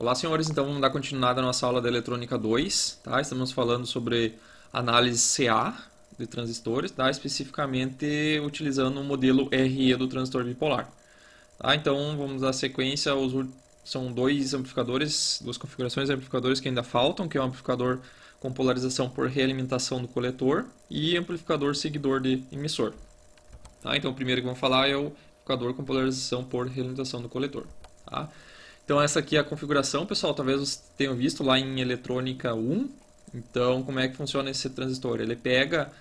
Olá, senhores. Então, vamos dar continuidade à nossa aula da Eletrônica 2, tá? Estamos falando sobre análise CA de transistores, tá? Especificamente utilizando o modelo RE do transistor bipolar. Tá? Então, vamos dar sequência são dois amplificadores, duas configurações de amplificadores que ainda faltam, que é o amplificador com polarização por realimentação do coletor e amplificador seguidor de emissor. Tá? Então, o primeiro que vamos falar é o amplificador com polarização por realimentação do coletor. Tá? Então essa aqui é a configuração, pessoal, talvez vocês tenham visto lá em eletrônica 1. Então como é que funciona esse transistor? Ele pega,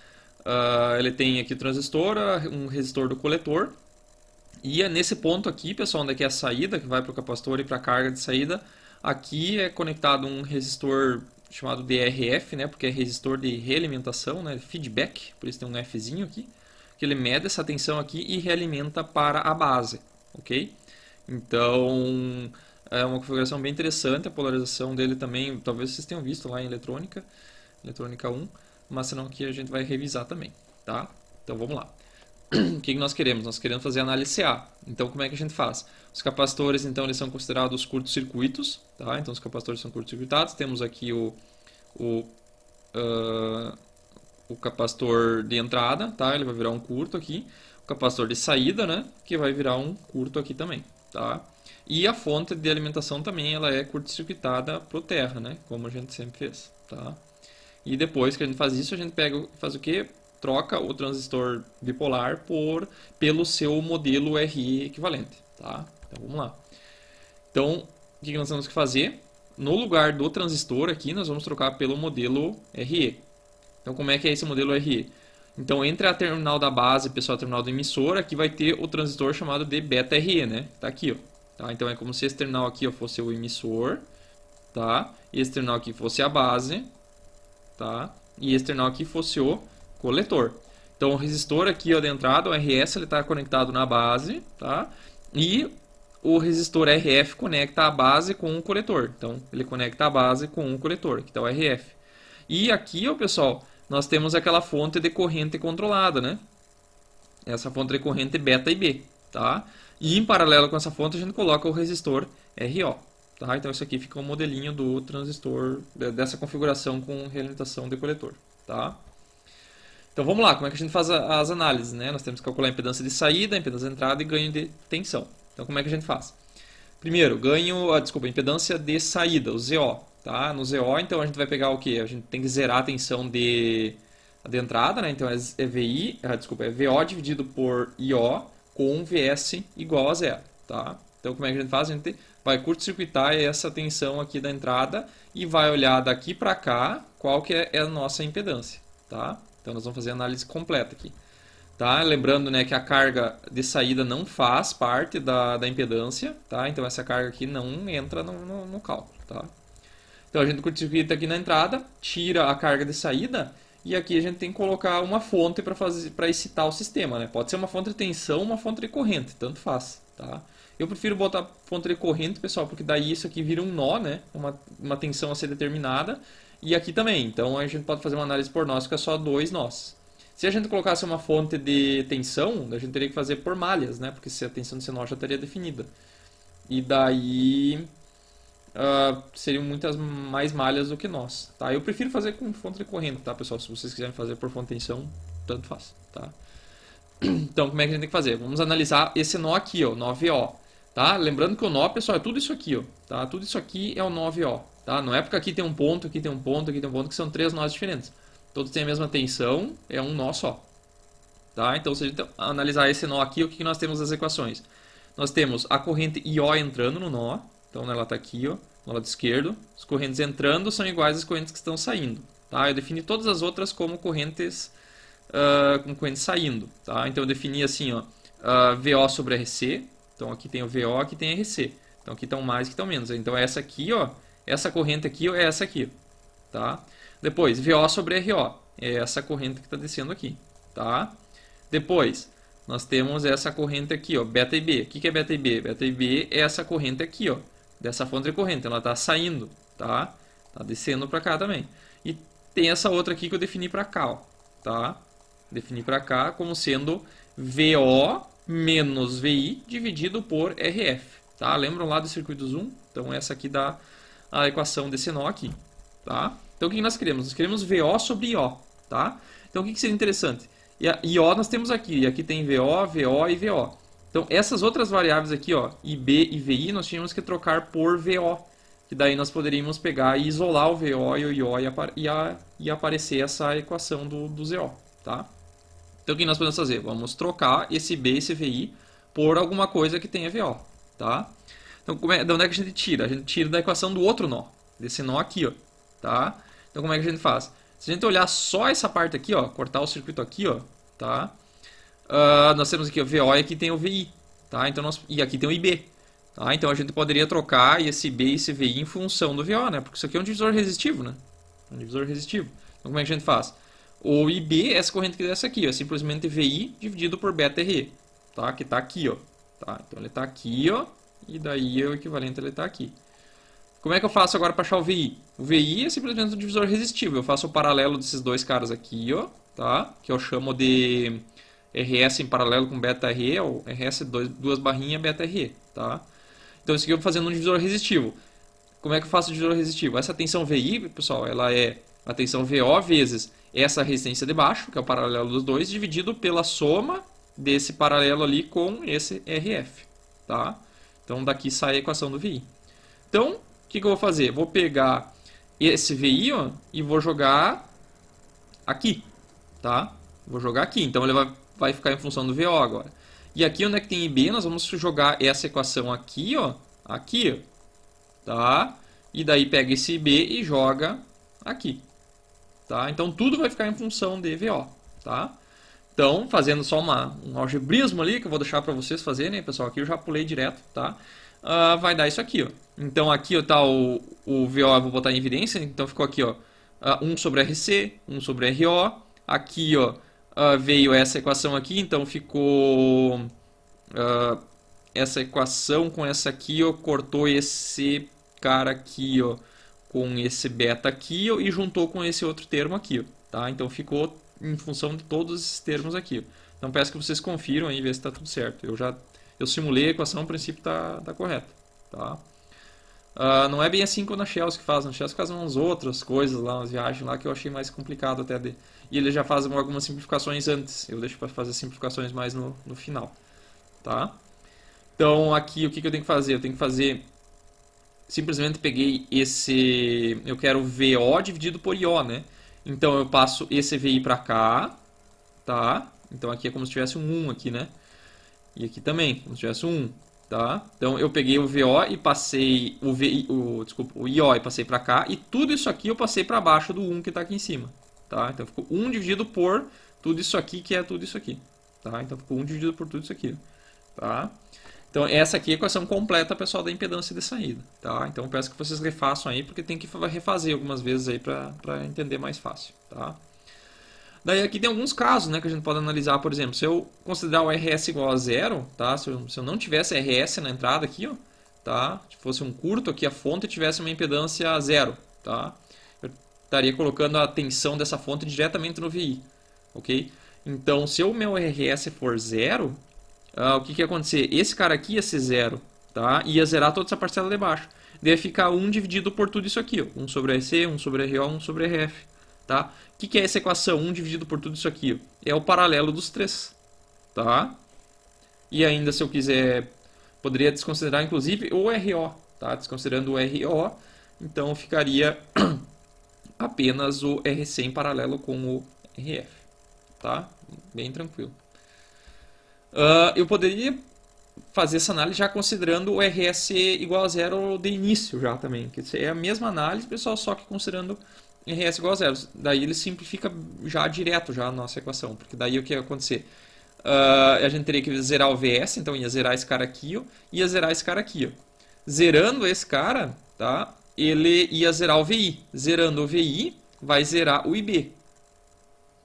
ele tem aqui o transistor, um resistor do coletor, e é nesse ponto aqui, pessoal, onde é que é a saída, que vai para o capacitor e para a carga de saída, aqui é conectado um resistor chamado DRF, né, porque é resistor de realimentação, né, feedback, por isso tem um Fzinho aqui, que ele mede essa tensão aqui e realimenta para a base, ok? Então, é uma configuração bem interessante, a polarização dele também, talvez vocês tenham visto lá em eletrônica, eletrônica 1, mas senão aqui a gente vai revisar também, tá? Então vamos lá. O que nós queremos? Nós queremos fazer análise CA. Então como é que a gente faz? Os capacitores, então, eles são considerados curtos-circuitos, tá? Então os capacitores são curtos-circuitados. Temos aqui o, uh, o capacitor de entrada, tá? Ele vai virar um curto aqui. O capacitor de saída, né? Que vai virar um curto aqui também, tá? E a fonte de alimentação também, ela é curto-circuitada pro terra, né? Como a gente sempre fez, tá? E depois que a gente faz isso, a gente faz o quê? Troca o transistor bipolar pelo seu modelo RE equivalente, tá? Então vamos lá. Então, o que nós temos que fazer? No lugar do transistor aqui, nós vamos trocar pelo modelo RE. Então, como é que é esse modelo RE? Então, entre a terminal da base, pessoal, a terminal do emissor, aqui vai ter o transistor chamado de beta RE, né? Tá aqui, ó. Tá? Então, é como se esse terminal aqui ó, fosse o emissor, tá? E esse terminal aqui fosse a base, tá? E esse terminal aqui fosse o coletor. Então, o resistor aqui ó, de entrada, o RS, ele está conectado na base, tá? E o resistor RF conecta a base com o coletor. Então, ele conecta a base com o coletor, que está o RF. E aqui, ó, pessoal, nós temos aquela fonte de corrente controlada, né? Essa fonte de corrente beta e B, tá? E em paralelo com essa fonte a gente coloca o resistor RO, tá? Então isso aqui fica um modelinho do transistor, dessa configuração com realimentação de coletor, tá? Então vamos lá, como é que a gente faz as análises, né? Nós temos que calcular a impedância de saída, a impedância de entrada e ganho de tensão. Então como é que a gente faz? Primeiro, impedância de saída, o ZO, tá? No ZO, então a gente vai pegar o quê? A gente tem que zerar a tensão de entrada, né? Então é VO dividido por IO com VS igual a zero, tá? Então como é que a gente faz? A gente vai curto-circuitar essa tensão aqui da entrada e vai olhar daqui para cá qual que é a nossa impedância, tá? Então nós vamos fazer a análise completa aqui. Tá? Lembrando, né, que a carga de saída não faz parte da impedância, tá? Então essa carga aqui não entra no cálculo, tá? Então a gente curto-circuita aqui na entrada, tira a carga de saída e aqui a gente tem que colocar uma fonte para excitar o sistema, né? Pode ser uma fonte de tensão ou uma fonte de corrente, tanto faz, tá? Eu prefiro botar fonte de corrente, pessoal, porque daí isso aqui vira um nó, né? Uma tensão a ser determinada. E aqui também, então a gente pode fazer uma análise por nós que é só dois nós. Se a gente colocasse uma fonte de tensão, a gente teria que fazer por malhas, né? Porque se a tensão desse nó já estaria definida. E daí seriam muitas mais malhas do que nós, tá? Eu prefiro fazer com fonte de corrente, tá, pessoal? Se vocês quiserem fazer por fonte de tensão, tanto faz, tá? Então, como é que a gente tem que fazer? Vamos analisar esse nó aqui, ó, nó VO, tá? Lembrando que o nó, pessoal, é tudo isso aqui, ó, tá? Tudo isso aqui é o nó VO, tá? Não é porque aqui tem um ponto, aqui tem um ponto, aqui tem um ponto, que são três nós diferentes. Todos têm a mesma tensão, é um nó só, tá? Então, se a gente analisar esse nó aqui, o que nós temos nas equações? Nós temos a corrente IO entrando no nó, então ela está aqui, ó, no lado esquerdo. As correntes entrando são iguais às correntes que estão saindo, tá? Eu defini todas as outras como correntes saindo, tá? Então eu defini assim, ó, VO sobre RC. Então aqui tem o VO, aqui tem RC. Então aqui estão mais, aqui estão menos. Então essa aqui, ó, essa corrente aqui ó, é essa aqui, tá? Depois VO sobre RO, é essa corrente que está descendo aqui, tá? Depois nós temos essa corrente aqui, ó, beta e B. O que é beta e B? Beta e B é essa corrente aqui, ó, dessa fonte de corrente. Ela está saindo, tá? Tá descendo para cá também. E tem essa outra aqui que eu defini para cá, ó, tá? Defini para cá como sendo VO menos VI dividido por RF, tá? Lembram lá do circuito zoom? Então essa aqui dá a equação desse nó aqui, tá? Então o que nós queremos? Nós queremos VO sobre IO, tá? Então o que seria interessante? IO nós temos aqui, e aqui tem VO, VO e VO. Então essas outras variáveis aqui, ó, IB e VI, nós tínhamos que trocar por VO, que daí nós poderíamos pegar e isolar o VO e o IO e aparecer essa equação do ZO, tá? Então o que nós podemos fazer? Vamos trocar esse B e esse VI por alguma coisa que tenha VO, tá? Então de onde é que a gente tira? A gente tira da equação do outro nó, desse nó aqui, ó, tá? Então como é que a gente faz? Se a gente olhar só essa parte aqui, ó, cortar o circuito aqui, ó, tá? Nós temos aqui o VO e aqui tem o VI, tá? Então e aqui tem o IB, tá? Então a gente poderia trocar esse B e esse VI em função do VO, né? Porque isso aqui é um divisor resistivo, né? Um divisor resistivo. Então como é que a gente faz? O IB é essa corrente que desce aqui, ó, é simplesmente VI dividido por beta RE, tá? Que está aqui, ó, tá? Então ele está aqui, ó, e daí o equivalente ele está aqui. Como é que eu faço agora para achar o VI? O VI é simplesmente um divisor resistivo. Eu faço o paralelo desses dois caras aqui, ó, tá? Que eu chamo de RS em paralelo com beta RE, ou RS duas barrinhas beta RE, tá? Então isso aqui eu vou fazendo um divisor resistivo. Como é que eu faço o divisor resistivo? Essa tensão VI, pessoal, ela é a tensão VO vezes essa resistência de baixo, que é o paralelo dos dois, dividido pela soma desse paralelo ali com esse RF, tá? Então daqui sai a equação do VI. Então, o que eu vou fazer? Vou pegar esse VI, ó, e vou jogar aqui, tá? Vou jogar aqui, então ele vai ficar em função do VO agora. E aqui onde é que tem IB, nós vamos jogar essa equação aqui, ó, tá? E daí pega esse IB e joga aqui, tá? Então tudo vai ficar em função de VO, tá? Então, fazendo só um algebrismo ali, que eu vou deixar para vocês fazerem, pessoal, aqui eu já pulei direto, tá? Vai dar isso aqui, ó. Então aqui ó, tá o VO, eu vou botar em evidência, então ficou aqui, ó, 1 sobre RC, 1 sobre RO. Aqui, ó, veio essa equação aqui, então ficou essa equação com essa aqui, ó, cortou esse cara aqui, ó, com esse beta aqui, ó, e juntou com esse outro termo aqui, ó, tá? Então ficou em função de todos esses termos aqui, ó. Então peço que vocês confiram aí e vejam se está tudo certo. Eu simulei a equação, no princípio tá correta, tá? Não é bem assim como na Shells que faz. Na Shells faz umas outras coisas lá, umas viagens lá que eu achei mais complicado até de... E ele já faz algumas simplificações antes. Eu deixo para fazer simplificações mais no final, tá? Então aqui o que eu tenho que fazer? Eu tenho que fazer... Simplesmente peguei esse... Eu quero VO dividido por IO, né? Então eu passo esse VI para cá, tá? Então aqui é como se tivesse um 1 aqui, né? E aqui também, como se tivesse um 1. Tá? Então eu peguei o VO e passei o IO e passei para cá, e tudo isso aqui eu passei para baixo do 1 que está aqui em cima, tá? Então ficou 1 dividido por tudo isso aqui, que é tudo isso aqui, tá? Então ficou 1 dividido por tudo isso aqui, tá? Então essa aqui é a equação completa, pessoal, da impedância de saída, tá? Então eu peço que vocês refaçam aí, porque tem que refazer algumas vezes aí para entender mais fácil, tá? Daí aqui tem alguns casos, né, que a gente pode analisar, por exemplo, se eu considerar o RS igual a zero, tá? Se eu não tivesse RS na entrada aqui, ó, tá? Se fosse um curto aqui a fonte e tivesse uma impedância zero, tá? Eu estaria colocando a tensão dessa fonte diretamente no VI, ok? Então, se o meu RS for zero, o que ia acontecer? Esse cara aqui ia ser zero, tá? Ia zerar toda essa parcela de baixo. Daí ia ficar 1 dividido por tudo isso aqui, ó. 1 sobre RC, 1 sobre RO, 1 sobre RF. Tá? O que é essa equação? 1 dividido por tudo isso aqui. É o paralelo dos três. Tá? E ainda, se eu quiser, poderia desconsiderar inclusive o RO. Tá? Desconsiderando o RO, então ficaria apenas o RC em paralelo com o RF. Tá? Bem tranquilo. Eu poderia fazer essa análise já considerando o RS igual a zero de início já também. Que é a mesma análise, pessoal, só que considerando RS igual a zero. Daí ele simplifica já direto já a nossa equação. Porque daí o que ia acontecer? A gente teria que zerar o VS, então ia zerar esse cara aqui, ó, ia zerar esse cara aqui. Ó. Zerando esse cara, tá? Ele ia zerar o VI. Zerando o VI, vai zerar o IB.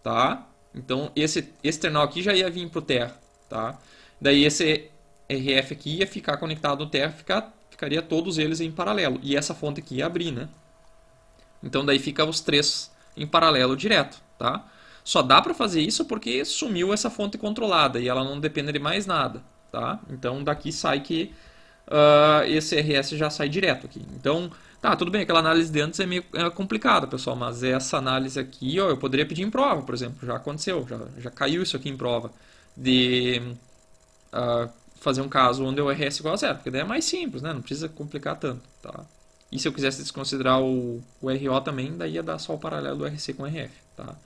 Tá? Então esse terminal aqui já ia vir para o terra. Tá? Daí esse RF aqui ia ficar conectado no terra, ficaria todos eles em paralelo. E essa fonte aqui ia abrir, né? Então daí fica os três em paralelo direto, tá? Só dá para fazer isso porque sumiu essa fonte controlada e ela não depende de mais nada, tá? Então daqui sai que esse RS já sai direto aqui. Então, tá, tudo bem, aquela análise de antes é meio complicada, pessoal, mas essa análise aqui, ó, eu poderia pedir em prova, por exemplo, já aconteceu, já caiu isso aqui em prova, de fazer um caso onde o RS é igual a zero, porque daí é mais simples, né? Não precisa complicar tanto, tá? E se eu quisesse desconsiderar o RO também, daí ia dar só o paralelo do RC com o RF, tá?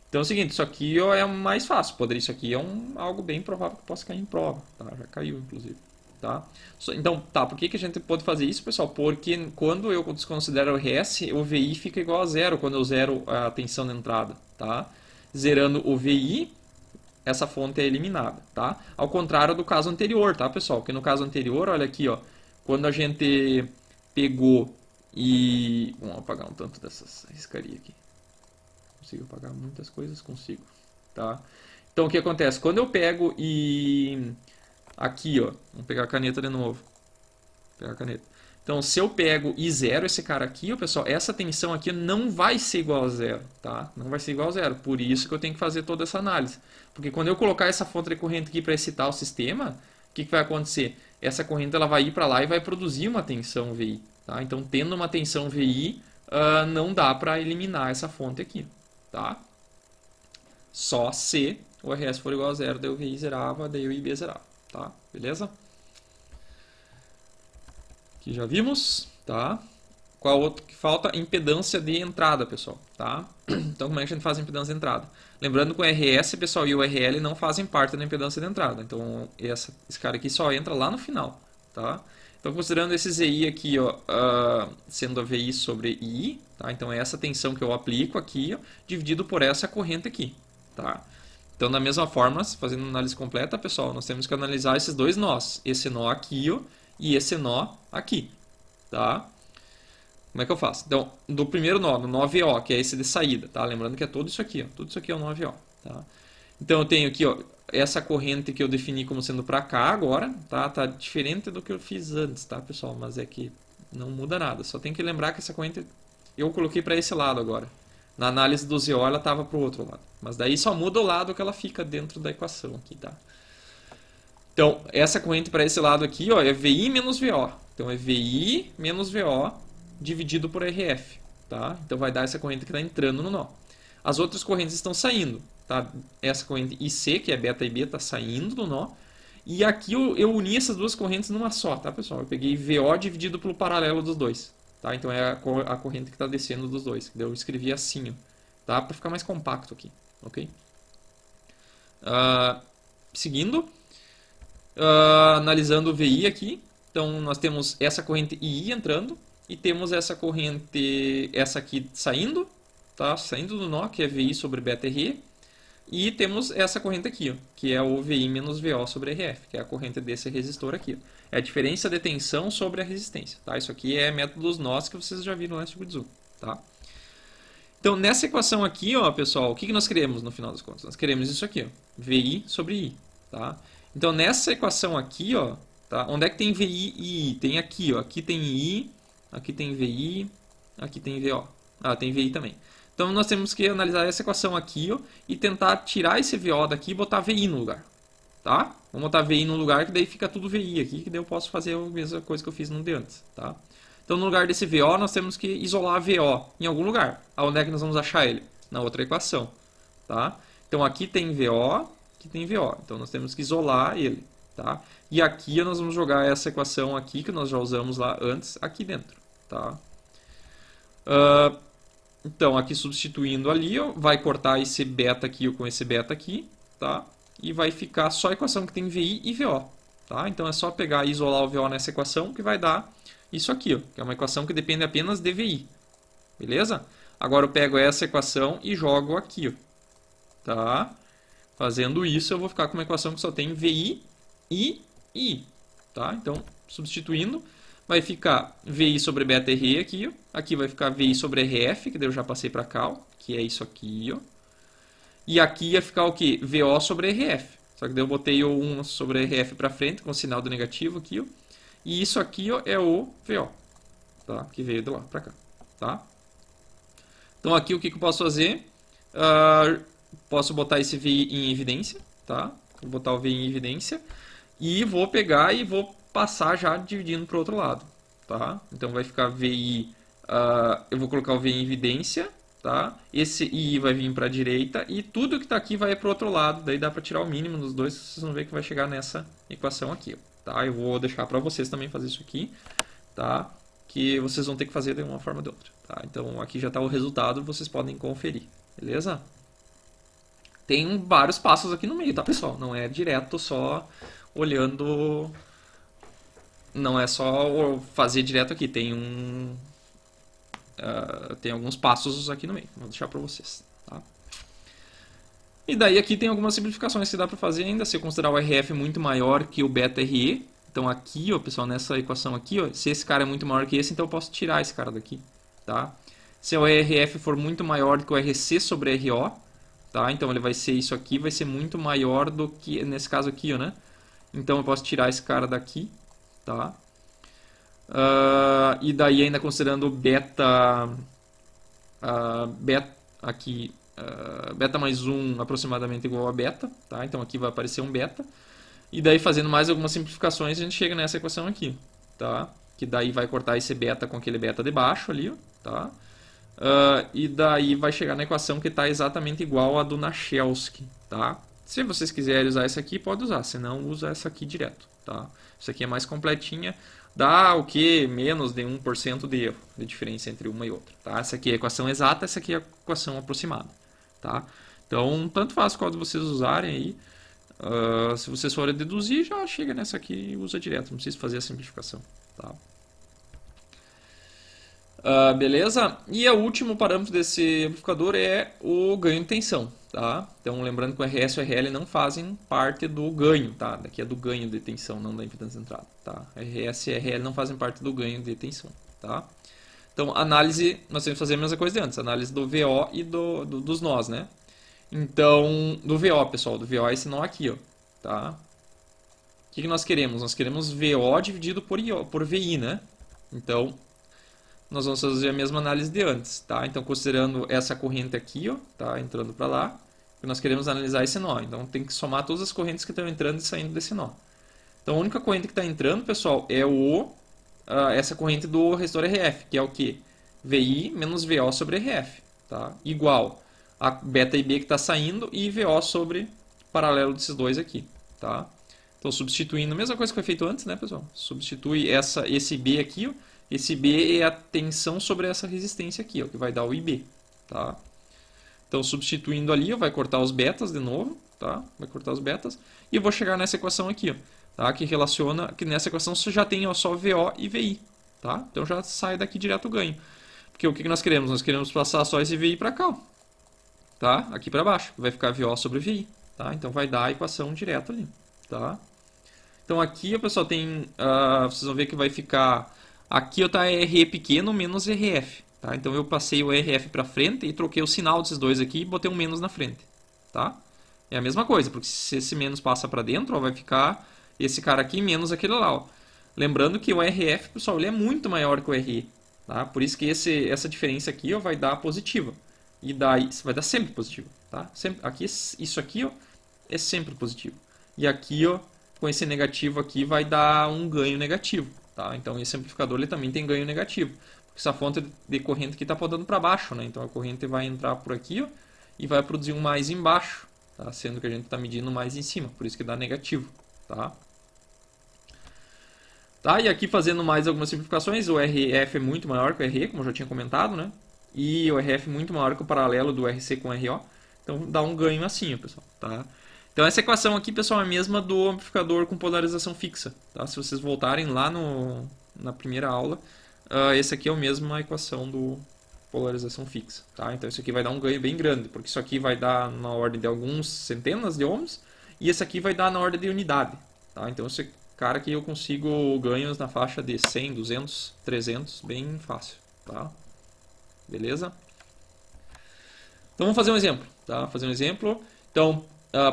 Então é o seguinte, isso aqui ó, é mais fácil, isso aqui é algo bem provável que possa cair em prova, tá? Já caiu, inclusive. Tá? Então, tá, por que a gente pode fazer isso, pessoal? Porque quando eu desconsidero o RS, o VI fica igual a zero quando eu zero a tensão de entrada, tá? Zerando o VI, essa fonte é eliminada, tá? Ao contrário do caso anterior, tá, pessoal? Que no caso anterior, olha aqui, ó, quando a gente pegou e... Vamos apagar um tanto dessas riscaria aqui. Consigo apagar muitas coisas? Consigo, tá? Então, o que acontece? Quando eu pego e... Aqui, ó, vamos pegar a caneta de novo. Vou pegar a caneta. Então, se eu pego e zero esse cara aqui, ó, pessoal, essa tensão aqui não vai ser igual a zero, tá? Não vai ser igual a zero. Por isso que eu tenho que fazer toda essa análise. Porque quando eu colocar essa fonte de corrente aqui para excitar o sistema, o que vai acontecer? Essa corrente ela vai ir para lá e vai produzir uma tensão VI, tá? Então, tendo uma tensão VI, não dá para eliminar essa fonte aqui, tá? Só se o RS for igual a zero, daí o VI zerava, daí o IB zerava, tá? Beleza? Aqui já vimos, tá? Qual outro que falta? Impedância de entrada, pessoal, tá? Então, como é que a gente faz a impedância de entrada? Lembrando que o RS, pessoal, e o RL não fazem parte da impedância de entrada. Então, esse cara aqui só entra lá no final, tá? Então, considerando esse ZI aqui, ó, sendo a VI sobre I, tá? Então, é essa tensão que eu aplico aqui, ó, dividido por essa corrente aqui, tá? Então, da mesma forma, fazendo análise completa, pessoal, nós temos que analisar esses dois nós. Esse nó aqui, ó, e esse nó aqui, tá? Como é que eu faço? Então, do primeiro nó, do nó VO, que é esse de saída, tá? Lembrando que é tudo isso aqui, ó. Tudo isso aqui é o nó VO, tá? Então, eu tenho aqui, ó, essa corrente que eu defini como sendo para cá agora, tá? Tá diferente do que eu fiz antes, tá, pessoal? Mas é que não muda nada. Só tem que lembrar que essa corrente eu coloquei para esse lado agora. Na análise do ZO, ela estava para o outro lado. Mas daí só muda o lado que ela fica dentro da equação aqui, tá? Então, essa corrente para esse lado aqui, ó, é VI menos VO. Então, é VI menos VO dividido por RF, tá? Então, vai dar essa corrente que está entrando no nó. As outras correntes estão saindo, tá? Essa corrente IC, que é beta e B, está saindo do nó. E aqui eu uni essas duas correntes numa só, tá, pessoal? Eu peguei VO dividido pelo paralelo dos dois, tá? Então, é a corrente que está descendo dos dois. Eu escrevi assim, ó, tá? Para ficar mais compacto aqui, ok? Seguindo... analisando o VI aqui, então nós temos essa corrente II entrando e temos essa corrente, essa aqui saindo, tá? Saindo do nó, que é VI sobre beta RE, e temos essa corrente aqui, ó, que é o VI menos VO sobre RF, que é a corrente desse resistor aqui. Ó. É a diferença de tensão sobre a resistência, tá? Isso aqui é método dos nós que vocês já viram lá no circuito de Zoom, tá? Então, nessa equação aqui, ó, pessoal, o que nós queremos no final das contas? Nós queremos isso aqui, ó, VI sobre I, tá? Então, nessa equação aqui, ó, tá? Onde é que tem VI e I? Tem aqui, ó. Aqui tem I, aqui tem VI, aqui tem VO. Tem VI também. Então, nós temos que analisar essa equação aqui, ó, e tentar tirar esse VO daqui e botar VI no lugar, tá? Vamos botar VI no lugar, que daí fica tudo VI aqui, que daí eu posso fazer a mesma coisa que eu fiz no de antes, tá? Então, no lugar desse VO, nós temos que isolar VO em algum lugar. Aonde é que nós vamos achar ele? Na outra equação, tá? Então, aqui tem VO, aqui tem VO. Então, nós temos que isolar ele, tá? E aqui nós vamos jogar essa equação aqui, que nós já usamos lá antes, aqui dentro, tá? Então, aqui substituindo ali, ó, vai cortar esse beta aqui com esse beta aqui, tá? E vai ficar só a equação que tem VI e VO, tá? Então, é só pegar e isolar o VO nessa equação que vai dar isso aqui, ó, que é uma equação que depende apenas de VI, beleza? Agora eu pego essa equação e jogo aqui, ó, tá? Fazendo isso, eu vou ficar com uma equação que só tem VI e I, tá? Então, substituindo, vai ficar VI sobre beta RE aqui, ó. Aqui vai ficar VI sobre RF, que daí eu já passei para cá, ó, que é isso aqui, ó. E aqui ia ficar o que? VO sobre RF. Só que daí eu botei o 1 sobre RF para frente, com o sinal do negativo aqui, ó. E isso aqui, ó, é o VO, tá? Que veio de lá para cá, tá? Então, aqui o que eu posso fazer? Posso botar esse VI em evidência, tá? Vou botar o VI em evidência e vou pegar e vou passar já dividindo para o outro lado, tá? Então vai ficar VI, eu vou colocar o VI em evidência, tá? Esse I vai vir para a direita e tudo que está aqui vai para o outro lado, daí dá para tirar o mínimo dos dois, vocês vão ver que vai chegar nessa equação aqui, tá? Eu vou deixar para vocês também fazer isso aqui, tá? Que vocês vão ter que fazer de uma forma ou de outra, tá? Então aqui já está o resultado, vocês podem conferir, beleza? Tem vários passos aqui no meio, tá, pessoal? Não é direto só olhando, não é só fazer direto aqui, tem alguns passos aqui no meio, vou deixar para vocês, tá? E daí aqui tem algumas simplificações que dá para fazer ainda, se eu considerar o RF muito maior que o beta RE, então aqui, ó, pessoal, nessa equação aqui, ó, se esse cara é muito maior que esse, então eu posso tirar esse cara daqui, tá? Se o RF for muito maior do que o RC sobre RO, tá? Então ele vai ser isso aqui, vai ser muito maior do que nesse caso aqui, ó, né? Então eu posso tirar esse cara daqui, tá? E daí ainda considerando beta, beta aqui, beta mais 1 aproximadamente igual a beta, tá? Então aqui vai aparecer um beta. E daí fazendo mais algumas simplificações a gente chega nessa equação aqui, tá? Que daí vai cortar esse beta com aquele beta de baixo ali, ó, tá? E daí vai chegar na equação que está exatamente igual a do Nachelski, tá? Se vocês quiserem usar essa aqui, pode usar, senão usa essa aqui direto, tá? Essa aqui é mais completinha, dá o que? Menos de 1% de erro, de diferença entre uma e outra, tá? Essa aqui é a equação exata, essa aqui é a equação aproximada, tá? Então, tanto faz qual de vocês usarem aí, se vocês forem deduzir, já chega nessa aqui e usa direto, não precisa fazer a simplificação, tá? Beleza? E o último parâmetro desse amplificador é o ganho de tensão, tá? Então, lembrando que o RS e o RL não fazem parte do ganho, tá? Daqui é do ganho de tensão, não da impedância de entrada, tá? RS e RL não fazem parte do ganho de tensão, tá? Então, análise, nós temos que fazer a mesma coisa de antes, análise do VO e dos nós, né? Então, do VO, pessoal, do VO é esse nó aqui, ó, tá? O que nós queremos? Nós queremos VO dividido por VI, né? Então, nós vamos fazer a mesma análise de antes, tá? Então, considerando essa corrente aqui, ó, tá? Entrando para lá, nós queremos analisar esse nó. Então, tem que somar todas as correntes que estão entrando e saindo desse nó. Então, a única corrente que está entrando, pessoal, é essa corrente do resistor RF, que é o quê? VI menos VO sobre RF, tá? Igual a beta IB que está saindo e VO sobre paralelo desses dois aqui, tá? Então, substituindo, a mesma coisa que foi feito antes, né, pessoal? Substitui esse B aqui, ó. Esse B é a tensão sobre essa resistência aqui, ó, que vai dar o IB, tá? Então, substituindo ali, ó, vai cortar os betas de novo, tá? Vai cortar os betas. E eu vou chegar nessa equação aqui, ó, tá? Que relaciona, que nessa equação você já tem, ó, só VO e VI, tá? Então, já sai daqui direto o ganho. Porque o que nós queremos? Nós queremos passar só esse VI para cá, ó, tá? Aqui para baixo, vai ficar VO sobre VI, tá? Então, vai dar a equação direto ali, tá? Então, aqui, ó, pessoal, tem, vocês vão ver que vai ficar... Aqui está RE pequeno menos RF, tá? Então eu passei o RF para frente e troquei o sinal desses dois aqui e botei um menos na frente, tá? É a mesma coisa, porque se esse menos passa para dentro, ó, vai ficar esse cara aqui menos aquele lá, ó. Lembrando que o RF, pessoal, ele é muito maior que o RE, tá? Por isso que essa diferença aqui, ó, vai dar positiva. E daí vai dar sempre positivo, tá? Sempre, aqui, isso aqui, ó, é sempre positivo. E aqui, ó, com esse negativo aqui, vai dar um ganho negativo. Tá? Então esse amplificador ele também tem ganho negativo, porque essa fonte de corrente aqui está podando para baixo, né? Então a corrente vai entrar por aqui, ó, e vai produzir um mais embaixo, tá? Sendo que a gente está medindo mais em cima, por isso que dá negativo. Tá? E aqui fazendo mais algumas simplificações, o RF é muito maior que o RE, como eu já tinha comentado, né? E o RF é muito maior que o paralelo do RC com o RO, então dá um ganho assim, ó, pessoal. Tá? Então essa equação aqui, pessoal, é a mesma do amplificador com polarização fixa, tá? Se vocês voltarem lá na primeira aula, essa aqui é a mesma equação do polarização fixa, tá? Então isso aqui vai dar um ganho bem grande, porque isso aqui vai dar na ordem de alguns centenas de ohms, e esse aqui vai dar na ordem de unidade, tá? Então esse cara aqui eu consigo ganhos na faixa de 100, 200, 300, bem fácil, tá? Beleza? Então vamos fazer um exemplo, tá? Fazer um exemplo, então...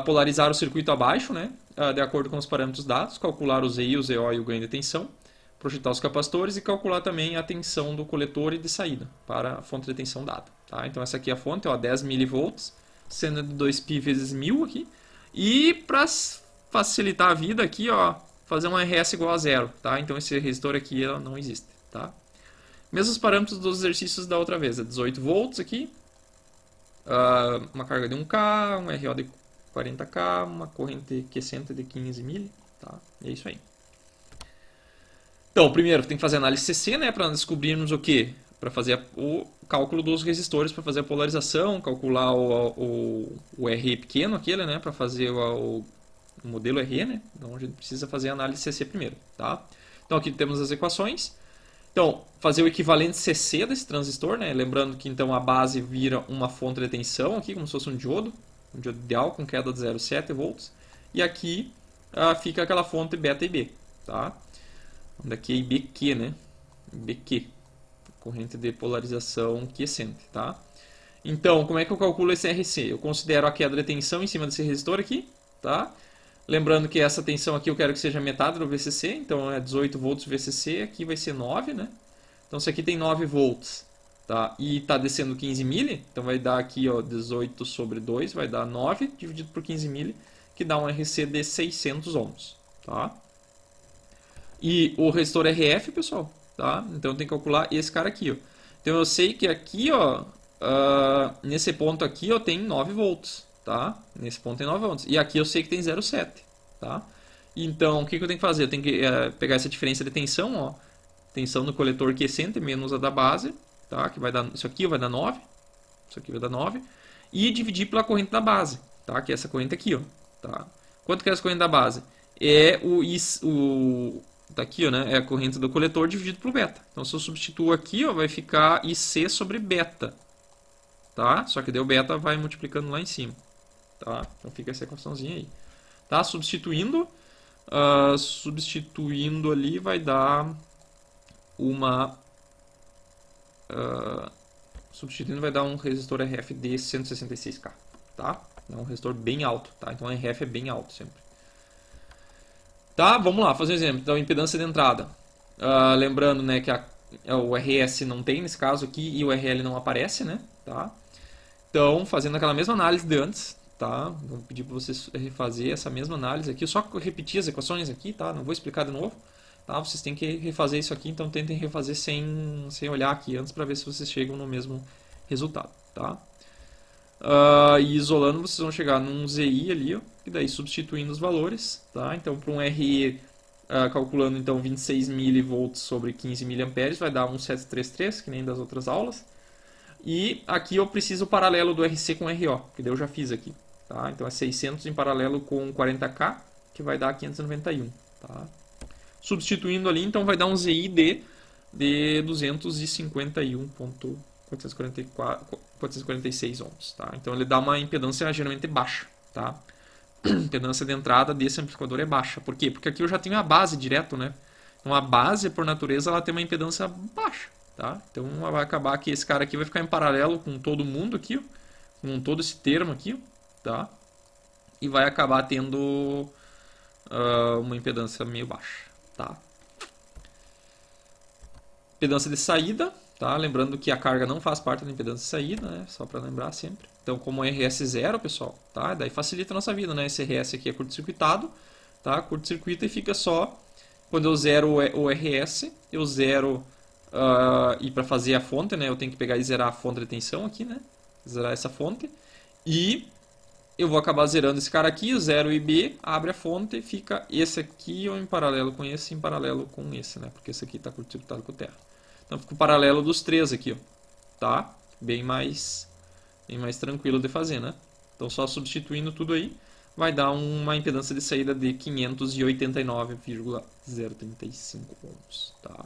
polarizar o circuito abaixo, né, de acordo com os parâmetros dados, calcular o ZI, o ZO e o ganho de tensão, projetar os capacitores e calcular também a tensão do coletor e de saída para a fonte de tensão dada. Tá? Então essa aqui é a fonte, ó, 10 mV, sendo de 2π vezes 1000 aqui. E para facilitar a vida aqui, ó, fazer um RS igual a zero, tá? Então esse resistor aqui ela não existe, tá? Mesmos parâmetros dos exercícios da outra vez, é 18 volts aqui, uma carga de 1K, um RO de 40K, uma corrente quiescente de 15 mili, tá? É isso aí. Então, primeiro tem que fazer análise CC, né, para descobrirmos o que? Para fazer o cálculo dos resistores, para fazer a polarização, calcular o RE pequeno, aquele, né, para fazer o modelo RE, né? Então a gente precisa fazer a análise CC primeiro, tá? Então aqui temos as equações. Então, fazer o equivalente CC desse transistor, né? Lembrando que então a base vira uma fonte de tensão aqui, como se fosse um diodo ideal com queda de 0,7 volts. E aqui fica aquela fonte beta IB, tá? Daqui é IBQ, né? IBQ, corrente de polarização quiescente, tá? Então, como é que eu calculo esse RC? Eu considero a queda de tensão em cima desse resistor aqui, tá? Lembrando que essa tensão aqui eu quero que seja metade do VCC, então é 18 volts VCC, aqui vai ser 9, né? Então se aqui tem 9 volts, tá? E está descendo 15 mili, então vai dar aqui, ó, 18 sobre 2, vai dar 9 dividido por 15 mili, que dá um RC de 600 ohms, tá? E o resistor RF, pessoal, tá? Então tem que calcular esse cara aqui, ó. Então eu sei que aqui, ó, nesse ponto aqui, ó, tem 9 volts, tá? Nesse ponto tem 9 volts. E aqui eu sei que tem 0,7, tá? Então, o que eu tenho que fazer? Eu tenho que pegar essa diferença de tensão, ó. Tensão do coletor quiescente menos a da base, tá? Que vai dar, isso aqui vai dar 9. Isso aqui vai dar 9. E dividir pela corrente da base, tá? Que é essa corrente aqui, ó. Tá? Quanto que é essa corrente da base? É tá aqui, ó, né? É a corrente do coletor dividido pelo beta. Então, se eu substituo aqui, ó, vai ficar IC sobre beta, tá? Só que daí o beta vai multiplicando lá em cima, tá? Então fica essa equaçãozinha aí, tá? Substituindo ali vai dar uma substituindo vai dar um resistor RF de 166K, tá? É um resistor bem alto, tá? Então o RF é bem alto sempre. Tá, vamos lá, fazer um exemplo. Então, impedância de entrada. Lembrando, né, que o RS não tem nesse caso aqui e o RL não aparece, né? Tá? Então, fazendo aquela mesma análise de antes, tá? Vou pedir para vocês refazer essa mesma análise aqui. Eu só repetir as equações aqui, tá? Não vou explicar de novo, tá? Vocês têm que refazer isso aqui, então tentem refazer sem olhar aqui antes para ver se vocês chegam no mesmo resultado, tá? E isolando, vocês vão chegar num ZI ali, ó, e daí substituindo os valores, tá? Então, para um RE, calculando então 26 mV sobre 15 mA, vai dar 1733, que nem das outras aulas. E aqui eu preciso o paralelo do RC com RO, que daí eu já fiz aqui, tá? Então é 600 em paralelo com 40K, que vai dar 591, tá? Substituindo ali, então vai dar um ZI de 251.446 ohms, tá? Então ele dá uma impedância geralmente baixa, tá? A impedância de entrada desse amplificador é baixa. Por quê? Porque aqui eu já tenho a base direto, né? Então a base, por natureza, ela tem uma impedância baixa, tá? Então vai acabar que esse cara aqui vai ficar em paralelo com todo mundo aqui, ó, com todo esse termo aqui, ó, tá? E vai acabar tendo uma impedância meio baixa, tá? Impedância de saída, tá? Lembrando que a carga não faz parte da impedância de saída, né? Só para lembrar sempre. Então, como RS 0, pessoal, tá? Daí facilita a nossa vida, né? Esse RS aqui é curto-circuitado, tá? Curto-circuita e fica só, quando eu zero o RS, eu zero, e para fazer a fonte, né? Eu tenho que pegar e zerar a fonte de tensão aqui, né? Zerar essa fonte. E eu vou acabar zerando esse cara aqui, o 0 e B, abre a fonte, fica esse aqui ou em paralelo com esse, em paralelo com esse, né? Porque esse aqui está curto-circuitado com o terra. Então fica o paralelo dos três aqui, ó, tá? Bem mais tranquilo de fazer, né? Então só substituindo tudo aí, vai dar uma impedância de saída de 589,035 ohms, tá?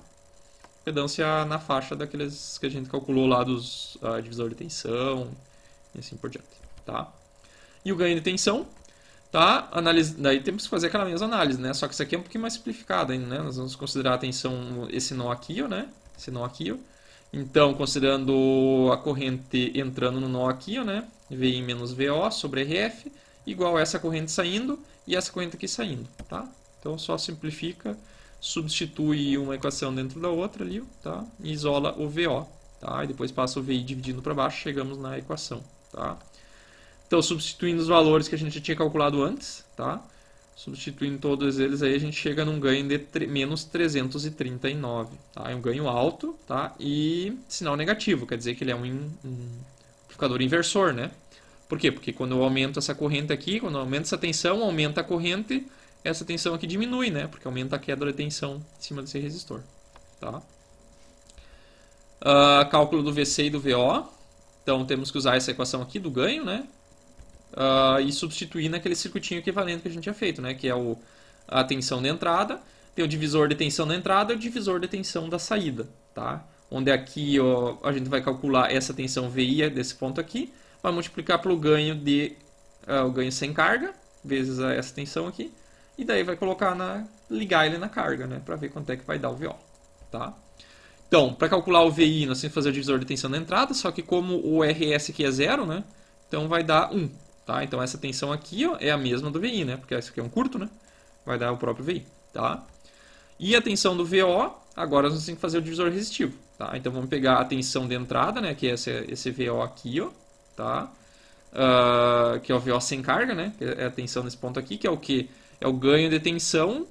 Impedância na faixa daqueles que a gente calculou lá dos divisor de tensão e assim por diante, tá? E o ganho de tensão, tá? Daí temos que fazer aquela mesma análise, né? Só que isso aqui é um pouquinho mais simplificado ainda, né? Nós vamos considerar a tensão, esse nó aqui, ó, né? Esse nó aqui, ó. Então, considerando a corrente entrando no nó aqui, ó, né? VI menos VO sobre RF, igual a essa corrente saindo e essa corrente aqui saindo, tá? Então, só simplifica, substitui uma equação dentro da outra ali, tá? E isola o VO, tá? E depois passa o VI dividindo para baixo, chegamos na equação, tá? Então, substituindo os valores que a gente já tinha calculado antes, tá? Substituindo todos eles aí, a gente chega num ganho de menos 339. Tá? É um ganho alto, tá? E sinal negativo, quer dizer que ele é um amplificador inversor, né? Por quê? Porque quando eu aumento essa corrente aqui, quando eu aumento essa tensão, aumenta a corrente, essa tensão aqui diminui, né? Porque aumenta a queda de tensão em cima desse resistor. Tá? Cálculo do VC e do VO. Então temos que usar essa equação aqui do ganho, né? E substituir naquele circuitinho equivalente que a gente tinha feito, né? Que é a tensão de entrada, tem o divisor de tensão da entrada e o divisor de tensão da saída, tá? Onde aqui ó, a gente vai calcular essa tensão VI desse ponto aqui, vai multiplicar pelo ganho o ganho sem carga, vezes essa tensão aqui, e daí vai colocar ligar ele na carga, né? Para ver quanto é que vai dar o VO, tá? Então, para calcular o VI, nós temos que fazer o divisor de tensão da entrada, só que como o RS aqui é zero, né? Então vai dar 1. Tá? Então essa tensão aqui ó, é a mesma do VI, né? Porque esse aqui é um curto, né? Vai dar o próprio VI. Tá? E a tensão do VO, agora nós temos que fazer o divisor resistivo. Tá? Então vamos pegar a tensão de entrada, né? Que é esse VO aqui, ó. Tá? Que é o VO sem carga, né? Que é a tensão nesse ponto aqui, que é o que? É o ganho de tensão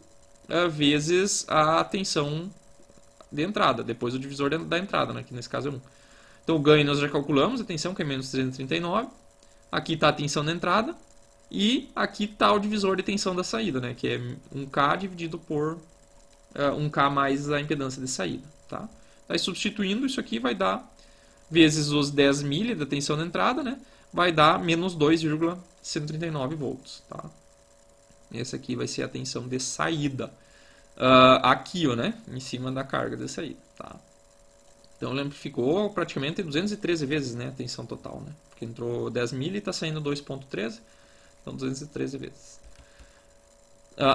vezes a tensão de entrada, depois o divisor da entrada, né? Que nesse caso é 1. Então o ganho nós já calculamos, a tensão que é menos 339. Aqui está a tensão da entrada e aqui está o divisor de tensão da saída, né? Que é 1K dividido por 1K mais a impedância de saída. Tá? Daí substituindo isso aqui vai dar vezes os 10 mili da tensão da entrada, né? Vai dar menos 2,139 volts. Tá? Essa aqui vai ser a tensão de saída. Aqui, ó, né? Em cima da carga de saída. Tá? Então ele amplificou praticamente 213 vezes, né, a tensão total, né? Porque entrou 10 mil e está saindo 2.13, então 213 vezes.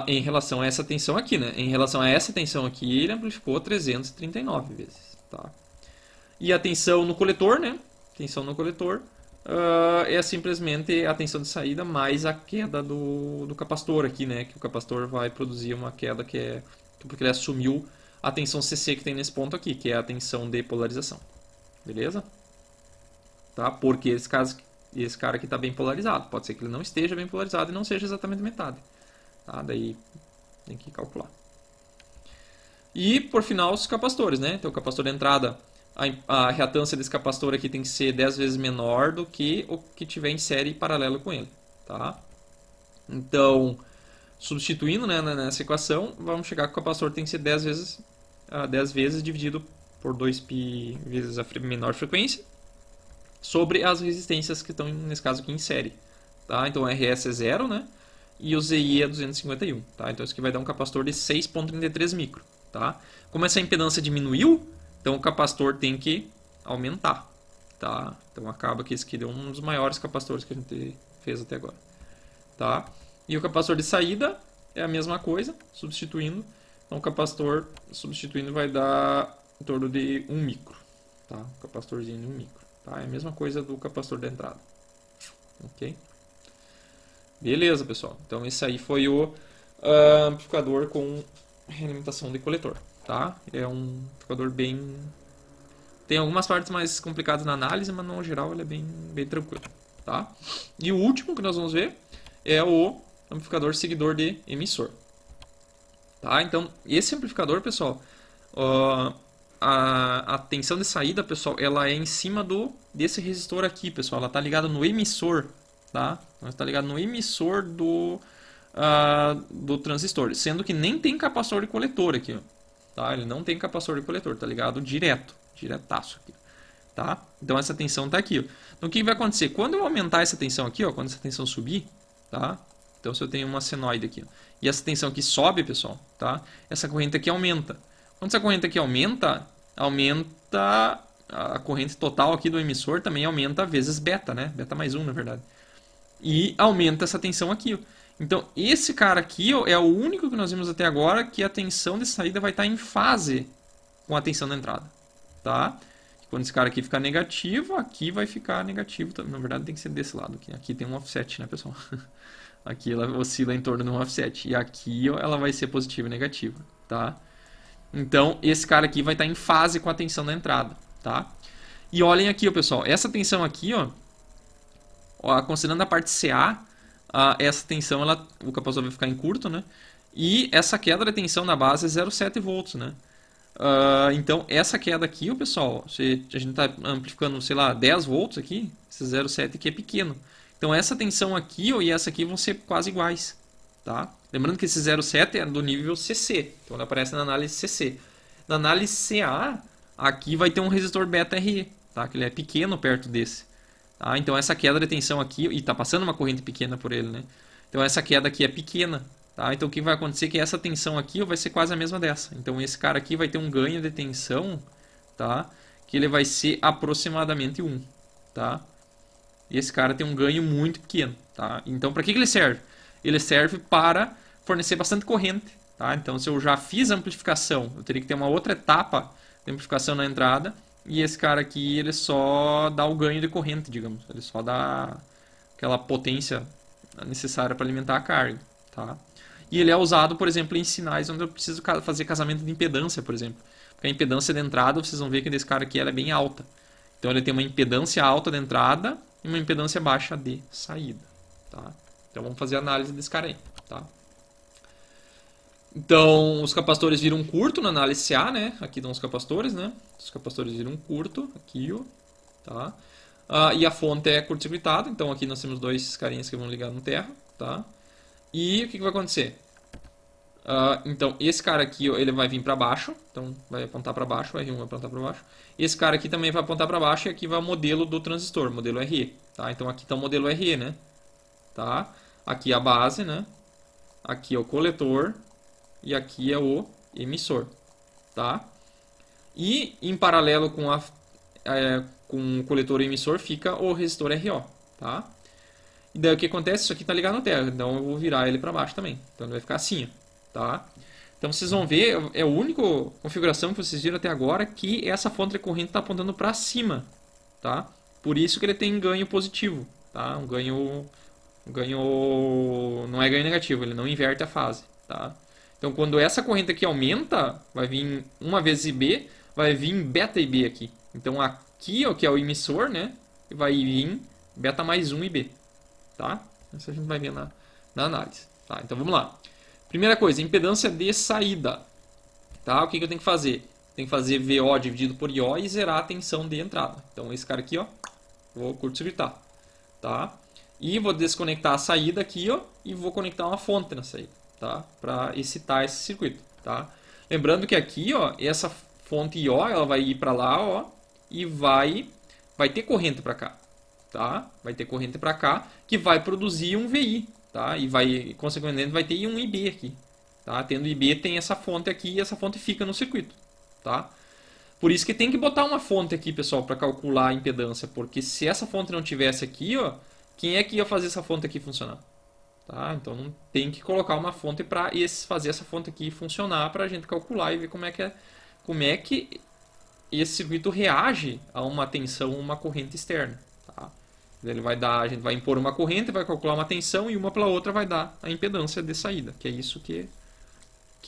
Em relação a essa tensão aqui, né? Em relação a essa tensão aqui, ele amplificou 339 vezes, tá? E a tensão no coletor, né? Tensão no coletor é simplesmente a tensão de saída mais a queda do capacitor aqui, né? Que o capacitor vai produzir uma queda que é porque ele assumiu a tensão CC que tem nesse ponto aqui, que é a tensão de polarização. Beleza? Tá? Porque esse cara aqui está bem polarizado. Pode ser que ele não esteja bem polarizado e não seja exatamente metade. Tá? Daí tem que calcular. E, por final, os capacitores. Né? Então, o capacitor de entrada, a reatância desse capacitor aqui tem que ser 10 vezes menor do que o que tiver em série paralelo com ele. Tá? Então, substituindo, né, nessa equação, vamos chegar que o capacitor tem que ser 10 vezes dividido por 2π vezes a menor frequência sobre as resistências que estão, nesse caso aqui, em série. Tá? Então o RS é 0, né? E o ZI é 251. Tá? Então isso aqui vai dar um capacitor de 6.33 micro. Tá? Como essa impedância diminuiu, então o capacitor tem que aumentar. Tá? Então acaba que esse aqui deu um dos maiores capacitores que a gente fez até agora. Tá? E o capacitor de saída é a mesma coisa, substituindo. Então o capacitor substituindo vai dar em torno de 1 micro. Tá? O capacitorzinho de 1 micro. Tá? É a mesma coisa do capacitor da entrada. Ok? Beleza, pessoal. Então esse aí foi o amplificador com realimentação de coletor. Tá? É um amplificador bem... Tem algumas partes mais complicadas na análise, mas no geral ele é bem tranquilo. Tá? E o último que nós vamos ver é o amplificador seguidor de emissor. Tá? Então, esse amplificador, pessoal, a tensão de saída, pessoal, ela é em cima desse resistor aqui, pessoal. Ela está ligada no emissor, tá? Ela está ligada no emissor do transistor, sendo que nem tem capacitor de coletor aqui, ó. Tá? Ele não tem capacitor de coletor, está ligado diretaço aqui. Tá? Então essa tensão está aqui. Ó. Então o que vai acontecer? Quando eu aumentar essa tensão aqui, ó, quando essa tensão subir, tá? Então se eu tenho uma senoide aqui, ó, e essa tensão aqui sobe, pessoal, tá? Essa corrente aqui aumenta. Quando essa corrente aqui aumenta a corrente total aqui do emissor também aumenta vezes beta, né? Beta mais 1, na verdade. E aumenta essa tensão aqui, ó. Então esse cara aqui, ó, é o único que nós vimos até agora que a tensão de saída vai estar em fase com a tensão da entrada, tá? Quando esse cara aqui ficar negativo, aqui vai ficar negativo. Na verdade, tem que ser desse lado aqui. Aqui tem um offset, né, pessoal? Aqui ela oscila em torno de um offset. E aqui ó, ela vai ser positiva e negativa, tá? Então, esse cara aqui vai estar em fase com a tensão da entrada, tá? E olhem aqui, ó, pessoal. Essa tensão aqui, ó, considerando a parte CA, essa tensão, o capacitor vai ficar em curto, né? E essa queda da tensão na base é 0,7 volts, né? Então, essa queda aqui, pessoal, a gente está amplificando, sei lá, 10 volts aqui, esse 0,7 aqui é pequeno. Então, essa tensão aqui e essa aqui vão ser quase iguais, tá? Lembrando que esse 0,7 é do nível CC, então ele aparece na análise CC. Na análise CA, aqui vai ter um resistor beta RE, tá? Que ele é pequeno perto desse. Tá? Então, essa queda de tensão aqui, e está passando uma corrente pequena por ele, né? Então, essa queda aqui é pequena. Tá? Então o que vai acontecer é que essa tensão aqui vai ser quase a mesma dessa. Então esse cara aqui vai ter um ganho de tensão, tá? Que ele vai ser aproximadamente 1. Tá? E esse cara tem um ganho muito pequeno. Tá? Então para que ele serve? Ele serve para fornecer bastante corrente. Tá? Então se eu já fiz a amplificação, eu teria que ter uma outra etapa de amplificação na entrada. E esse cara aqui ele só dá o ganho de corrente, digamos. Ele só dá aquela potência necessária para alimentar a carga. Tá? E ele é usado, por exemplo, em sinais onde eu preciso fazer casamento de impedância, por exemplo. Porque a impedância de entrada, vocês vão ver que desse cara aqui ela é bem alta. Então ele tem uma impedância alta de entrada e uma impedância baixa de saída. Tá? Então vamos fazer a análise desse cara aí. Tá? Então os capacitores viram curto na análise CA, né? Aqui estão os capacitores, né? Os capacitores viram curto, aqui, ó. Tá? E a fonte é curto-circuitada, então aqui nós temos dois carinhas que vão ligar no terra. Tá? E o que vai acontecer? Então, esse cara aqui ele vai vir para baixo, então vai apontar para baixo, o R1 vai apontar para baixo. Esse cara aqui também vai apontar para baixo e aqui vai o modelo do transistor, modelo RE. Tá? Então aqui está o modelo RE, né? Tá? Aqui é a base, né? Aqui é o coletor e aqui é o emissor. Tá? E em paralelo com o coletor e emissor fica o resistor RO. Tá? E daí o que acontece? Isso aqui está ligado no terra, então eu vou virar ele para baixo também. Então ele vai ficar assim, tá? Então vocês vão ver, é a única configuração que vocês viram até agora que essa fonte de corrente está apontando para cima, tá? Por isso que ele tem ganho positivo, tá? Um ganho não é ganho negativo, ele não inverte a fase, tá? Então quando essa corrente aqui aumenta, vai vir uma vezes IB, vai vir beta IB aqui. Então aqui, ó, que é o emissor, né? Vai vir beta mais 1 IB. Tá? Isso a gente vai ver na análise. Tá? Então vamos lá. Primeira coisa, impedância de saída. Tá? O que eu tenho que fazer? Tem que fazer VO dividido por IO e zerar a tensão de entrada. Então esse cara aqui, ó, vou curto-circuitar. Tá? E vou desconectar a saída aqui, ó, e vou conectar uma fonte na saída, tá? Para excitar esse circuito. Tá? Lembrando que aqui, ó, essa fonte IO, ela vai ir para lá, ó, e vai ter corrente para cá. Tá? Vai ter corrente para cá que vai produzir um VI, tá? E vai, consequentemente, vai ter um IB aqui, tá? Tendo IB tem essa fonte aqui e essa fonte fica no circuito, tá? Por isso que tem que botar uma fonte aqui, pessoal, para calcular a impedância, porque se essa fonte não tivesse aqui, ó, quem é que ia fazer essa fonte aqui funcionar? Tá? Então não tem que colocar uma fonte para fazer essa fonte aqui funcionar para a gente calcular e ver como é que esse circuito reage a uma tensão ou uma corrente externa. Tá? Ele vai dar, a gente vai impor uma corrente, vai calcular uma tensão e uma pela outra vai dar a impedância de saída, que é isso que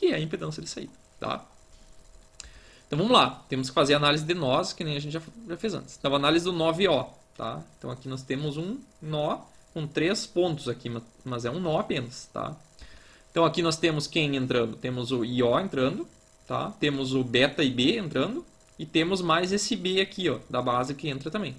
é a impedância de saída. Tá? Então vamos lá, temos que fazer a análise de nós, que nem a gente já fez antes. Então a análise do nó VO. Tá? Então aqui nós temos um nó com 3 pontos aqui, mas é um nó apenas. Tá? Então aqui nós temos quem entrando? Temos o IO entrando, tá? Temos o beta e B entrando, e temos mais esse B aqui, ó, da base que entra também.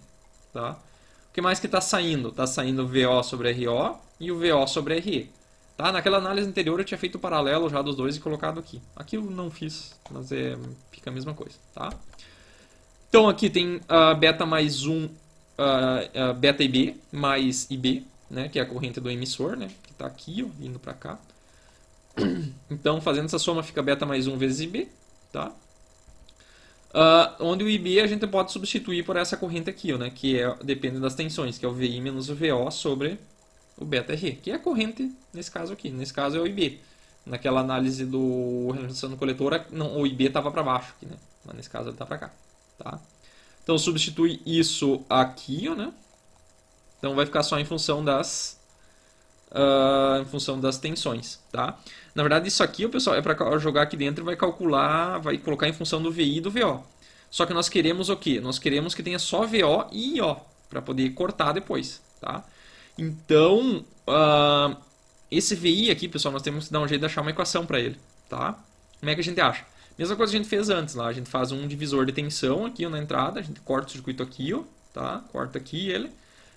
Tá? O que mais que está saindo? Está saindo o VO sobre RO e o VO sobre RE. Tá? Naquela análise anterior eu tinha feito o paralelo já dos dois e colocado aqui. Aqui eu não fiz, mas fica a mesma coisa. Tá? Então aqui tem beta mais 1, beta IB mais IB, né, que é a corrente do emissor, né, que está aqui, ó, indo para cá. Então fazendo essa soma fica beta mais 1 vezes IB. Tá? Onde o IB a gente pode substituir por essa corrente aqui, ó, né, que depende das tensões, que é o VI menos o VO sobre o beta R, que é a corrente nesse caso aqui. Nesse caso é o IB. Naquela análise do relação do coletor, não, o IB estava para baixo, aqui, né, mas nesse caso ele está para cá. Tá? Então substitui isso aqui, ó, né? Então vai ficar só em função das tensões, tá? Na verdade isso aqui, pessoal, é para jogar aqui dentro e vai calcular, vai colocar em função do VI e do VO. Só que nós queremos o quê? Nós queremos que tenha só VO e IO para poder cortar depois, tá? Então, esse VI aqui, pessoal, nós temos que dar um jeito de achar uma equação para ele, tá? Como é que a gente acha? Mesma coisa que a gente fez antes lá, a gente faz um divisor de tensão aqui ó, na entrada, a gente corta o circuito aqui, ó, tá? Corta aqui ele,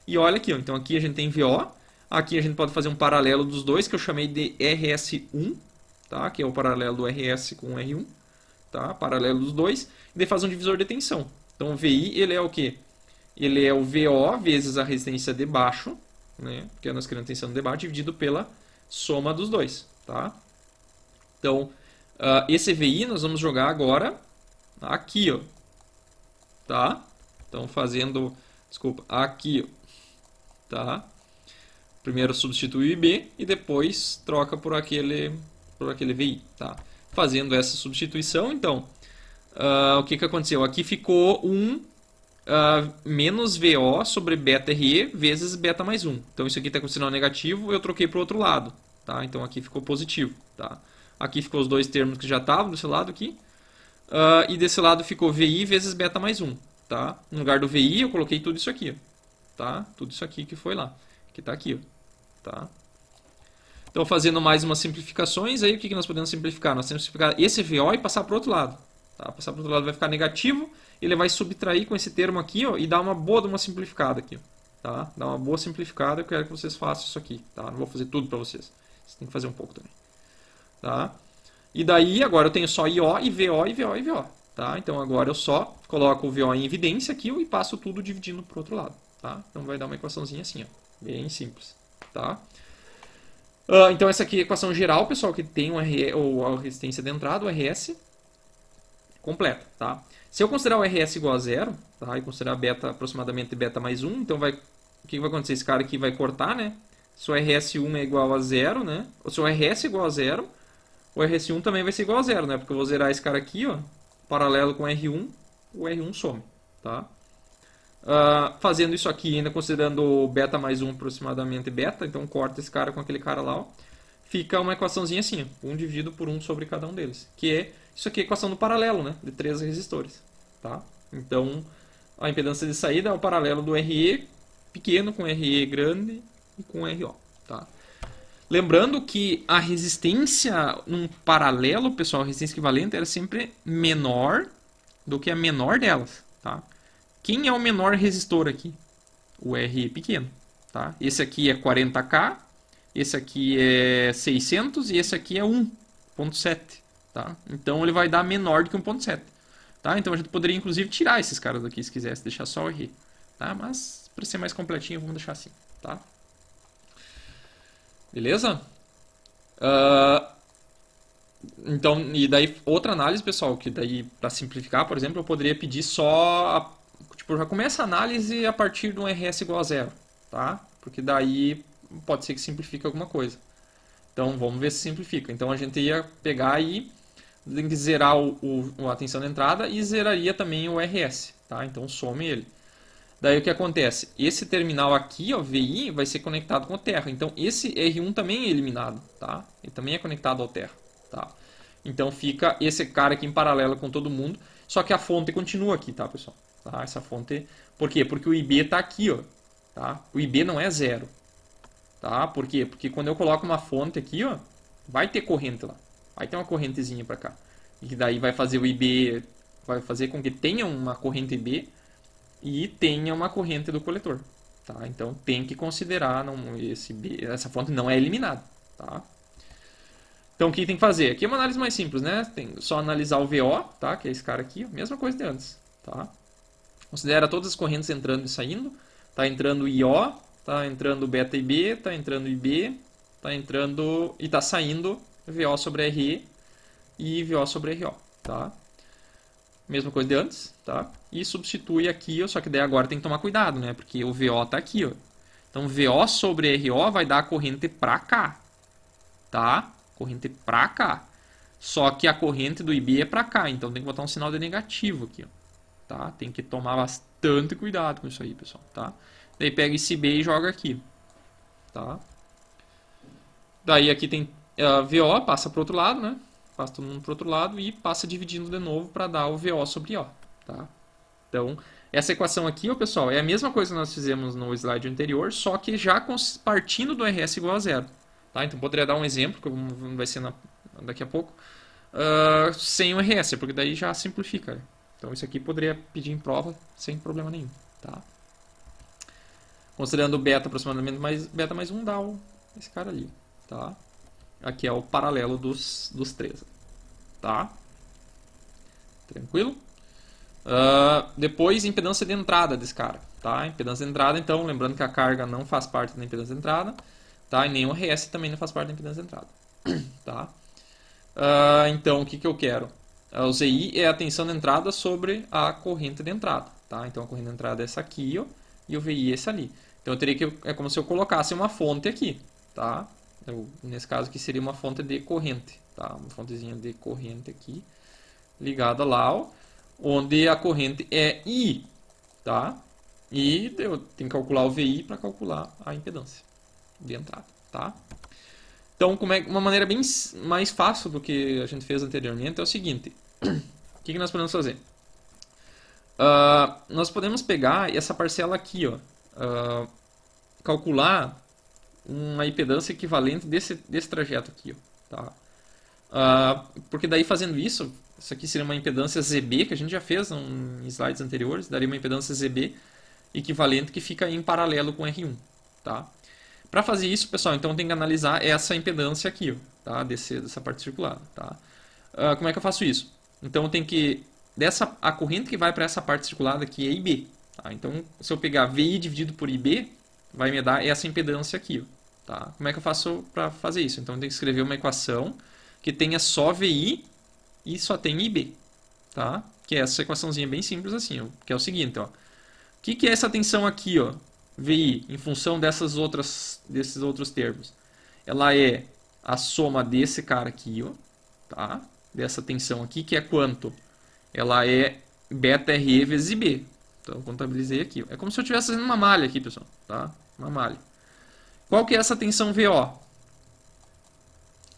e olha aqui, ó, então aqui a gente tem VO, aqui a gente pode fazer um paralelo dos dois, que eu chamei de RS1, tá? Que é o paralelo do RS com o R1, tá? Paralelo dos dois, e daí faz um divisor de tensão. Então o VI, ele é o quê? Ele é o VO vezes a resistência de baixo, né? Porque nós queremos tensão de baixo, dividido pela soma dos dois, tá? Então, esse VI nós vamos jogar agora aqui, ó, tá? Então, fazendo, desculpa, aqui, ó, tá? Primeiro substitui o IB e depois troca por aquele VI, tá? Fazendo essa substituição, então, o que aconteceu? Aqui ficou menos VO sobre beta RE vezes beta mais 1. Então isso aqui está com sinal negativo, eu troquei para o outro lado. Tá? Então aqui ficou positivo. Tá? Aqui ficou os dois termos que já estavam desse lado aqui. E desse lado ficou VI vezes beta mais 1. Tá? No lugar do VI eu coloquei tudo isso aqui. Tá? Tudo isso aqui que foi lá. Que está aqui. Ó. Tá? Então fazendo mais umas simplificações, aí o que nós podemos simplificar? Nós temos que simplificar esse VO e passar para o outro lado. Tá? Passar para o outro lado vai ficar negativo, ele vai subtrair com esse termo aqui ó, e dar uma boa de uma simplificada aqui. Ó, tá? Dá uma boa simplificada, eu quero que vocês façam isso aqui. Tá? Não vou fazer tudo para vocês. Vocês têm que fazer um pouco também. Tá? E daí agora eu tenho só IO e VO e VO e VO. Tá? Então agora eu só coloco o VO em evidência aqui ó, e passo tudo dividindo para o outro lado. Tá? Então vai dar uma equaçãozinha assim, ó, bem simples. Tá? Então essa aqui é a equação geral, pessoal, que tem ou a resistência de entrada, o RS, completa, tá? Se eu considerar o RS igual a zero, tá? E considerar beta aproximadamente beta mais 1, então o que vai acontecer? Esse cara aqui vai cortar, né? Se o RS1 é igual a zero, né? Ou se o RS é igual a zero, o RS1 também vai ser igual a zero, né? Porque eu vou zerar esse cara aqui, ó, paralelo com o R1 some, tá? Fazendo isso aqui, ainda considerando o beta mais 1 aproximadamente beta, então corta esse cara com aquele cara lá, ó, fica uma equaçãozinha assim, ó, 1 dividido por 1 sobre cada um deles, que é isso aqui é a equação do paralelo, né, de 3 resistores. Tá? Então, a impedância de saída é o paralelo do RE pequeno com RE grande e com RO. Tá? Lembrando que a resistência num paralelo, pessoal, a resistência equivalente era sempre menor do que a menor delas. Tá? Quem é o menor resistor aqui? O RE pequeno. Tá? Esse aqui é 40K, esse aqui é 600 e esse aqui é 1.7. Tá? Então ele vai dar menor do que 1.7. Tá? Então a gente poderia inclusive tirar esses caras daqui se quisesse, deixar só o RE. Tá? Mas para ser mais completinho vamos deixar assim. Tá? Beleza? Então, e daí outra análise, pessoal, que daí para simplificar, por exemplo, eu poderia pedir só tipo, já começa a análise a partir de um RS igual a zero, tá? Porque daí pode ser que simplifique alguma coisa. Então vamos ver se simplifica. Então a gente ia pegar e tem que zerar a tensão de entrada e zeraria também o RS, tá? Então some ele. Daí o que acontece? Esse terminal aqui, ó, VI, vai ser conectado com o terra. Então esse R1 também é eliminado, tá? Ele também é conectado ao terra, tá? Então fica esse cara aqui em paralelo com todo mundo, só que a fonte continua aqui, tá, pessoal? Tá? Essa fonte, por quê? Porque o IB está aqui, ó, tá? O IB não é zero, tá? Por quê? Porque quando eu coloco uma fonte aqui, ó, vai ter corrente lá, vai ter uma correntezinha para cá, e daí vai fazer o IB, vai fazer com que tenha uma corrente IB e tenha uma corrente do coletor, tá? Então tem que considerar essa fonte não é eliminada, tá? Então o que tem que fazer? Aqui é uma análise mais simples, né? Tem só analisar o VO, tá? Que é esse cara aqui, mesma coisa de antes, tá? Considera todas as correntes entrando e saindo. Tá entrando IO, tá entrando beta IB, tá entrando IB, tá entrando e tá saindo VO sobre RE e VO sobre RO, tá? Mesma coisa de antes, tá? E substitui aqui, só que daí agora tem que tomar cuidado, né? Porque o VO tá aqui, ó. Então VO sobre RO vai dar a corrente pra cá, tá? Corrente pra cá. Só que a corrente do IB é pra cá, então tem que botar um sinal de negativo aqui, ó. Tá? Tem que tomar bastante cuidado com isso aí, pessoal, tá? Daí pega esse B e joga aqui, tá? Daí aqui tem VO, passa pro outro lado, né? Passa todo mundo pro outro lado e passa dividindo de novo para dar o VO sobre O, tá? Então, Essa equação aqui, ó, pessoal, é a mesma coisa que nós fizemos no slide anterior, só que já partindo do RS igual a zero. Tá? Então, poderia dar um exemplo, que vai ser daqui a pouco, sem o RS, porque daí já simplifica. Então, isso aqui poderia pedir em prova sem problema nenhum. Tá? Considerando o beta aproximadamente beta mais 1, dá esse cara ali. Tá? Aqui é o paralelo dos três. Tá? Tranquilo? Depois, impedância de entrada desse cara. Tá? Impedância de entrada, então, lembrando que a carga não faz parte da impedância de entrada. Tá? E nem o RS também não faz parte da impedância de entrada. Tá? Então, o que eu quero? O ZI é a tensão de entrada sobre a corrente de entrada. Tá? Então, a corrente de entrada é essa aqui, ó, e o VI é esse ali. Então, eu teria que, é como se eu colocasse uma fonte aqui. Tá? Nesse caso aqui seria uma fonte de corrente. Tá? Uma fontezinha de corrente aqui, ligada lá, ó, onde a corrente é I. Tá? E eu tenho que calcular o VI para calcular a impedância de entrada. Tá? Então, uma maneira bem mais fácil do que a gente fez anteriormente é o seguinte. O que nós podemos fazer? Nós podemos pegar essa parcela aqui, ó, calcular uma impedância equivalente desse trajeto aqui. Ó, tá? Porque daí fazendo isso aqui seria uma impedância ZB, que a gente já fez em slides anteriores, daria uma impedância ZB equivalente que fica em paralelo com R1. Tá? Para fazer isso, pessoal, então tem que analisar essa impedância aqui, ó, tá? Dessa parte circulada. Tá? Como é que eu faço isso? Então eu tenho que... a corrente que vai para essa parte circulada aqui é IB. Tá? Então, se eu pegar VI dividido por IB, vai me dar essa impedância aqui. Ó, tá? Como é que eu faço para fazer isso? Então eu tenho que escrever uma equação que tenha só VI e só tem IB. Tá? Que é essa equaçãozinha bem simples assim, ó, que é o seguinte, ó. O que é essa tensão aqui, ó? VI, em função desses outros termos? Ela é a soma desse cara aqui, ó, tá? Dessa tensão aqui, que é quanto? Ela é beta RE vezes IB. Então, eu contabilizei aqui. Ó. É como se eu estivesse fazendo uma malha aqui, pessoal. Tá? Uma malha. Qual que é essa tensão VO?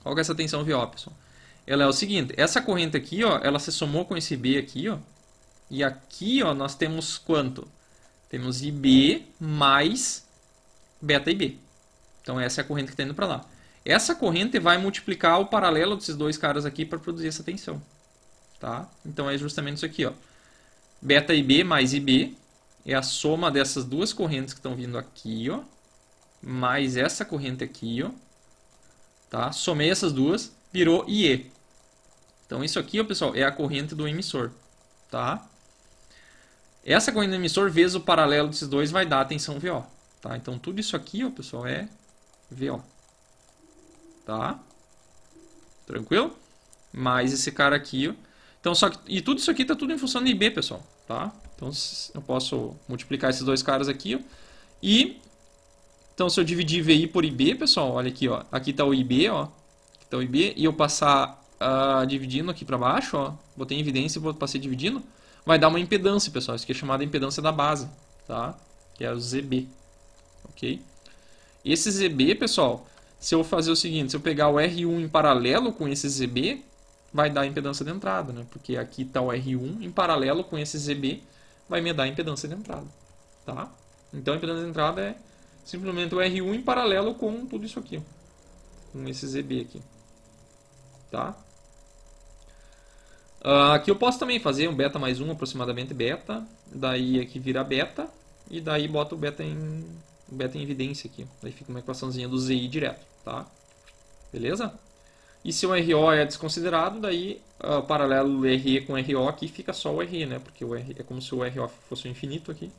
Qual que é essa tensão VO, pessoal? Ela é o seguinte. Essa corrente aqui, ó, ela se somou com esse B aqui, ó. E aqui, ó, nós temos quanto? Temos IB mais beta IB. Então, essa é a corrente que está indo para lá. Essa corrente vai multiplicar o paralelo desses dois caras aqui para produzir essa tensão. Tá? Então, é justamente isso aqui. Ó. Beta IB mais IB é a soma dessas duas correntes que estão vindo aqui, ó, mais essa corrente aqui. Ó, tá? Somei essas duas, virou IE. Então, isso aqui, ó, pessoal, é a corrente do emissor. Tá? Essa corrente do emissor vezes o paralelo desses dois vai dar a tensão VO. Tá? Então, tudo isso aqui, ó, pessoal, é VO. Tá? Tranquilo? Mais esse cara aqui, ó. Então, e tudo isso aqui está tudo em função de IB, pessoal. Tá? Então, eu posso multiplicar esses dois caras aqui, ó. E, então, se eu dividir VI por IB, pessoal, olha aqui, ó. Aqui está o IB, ó. Aqui está o IB. E eu passar dividindo aqui para baixo, ó. Botei em evidência e passei dividindo. Vai dar uma impedância, pessoal. Isso aqui é chamada impedância da base. Tá? Que é o ZB. Ok? Esse ZB, pessoal, se eu fazer o seguinte, se eu pegar o R1 em paralelo com esse ZB, vai dar a impedância de entrada, né? Porque aqui está o R1 em paralelo com esse ZB, vai me dar a impedância de entrada. Tá? Então a impedância de entrada é simplesmente o R1 em paralelo com tudo isso aqui. Ó, com esse ZB aqui. Tá? Aqui eu posso também fazer um beta mais 1, aproximadamente beta. Daí aqui vira beta. E daí boto o beta em evidência aqui. Daí fica uma equaçãozinha do ZI direto. Tá? Beleza? E se o RO é desconsiderado, daí o paralelo RE com RO aqui fica só o RE, né? Porque o RE é como se o RO fosse o infinito aqui.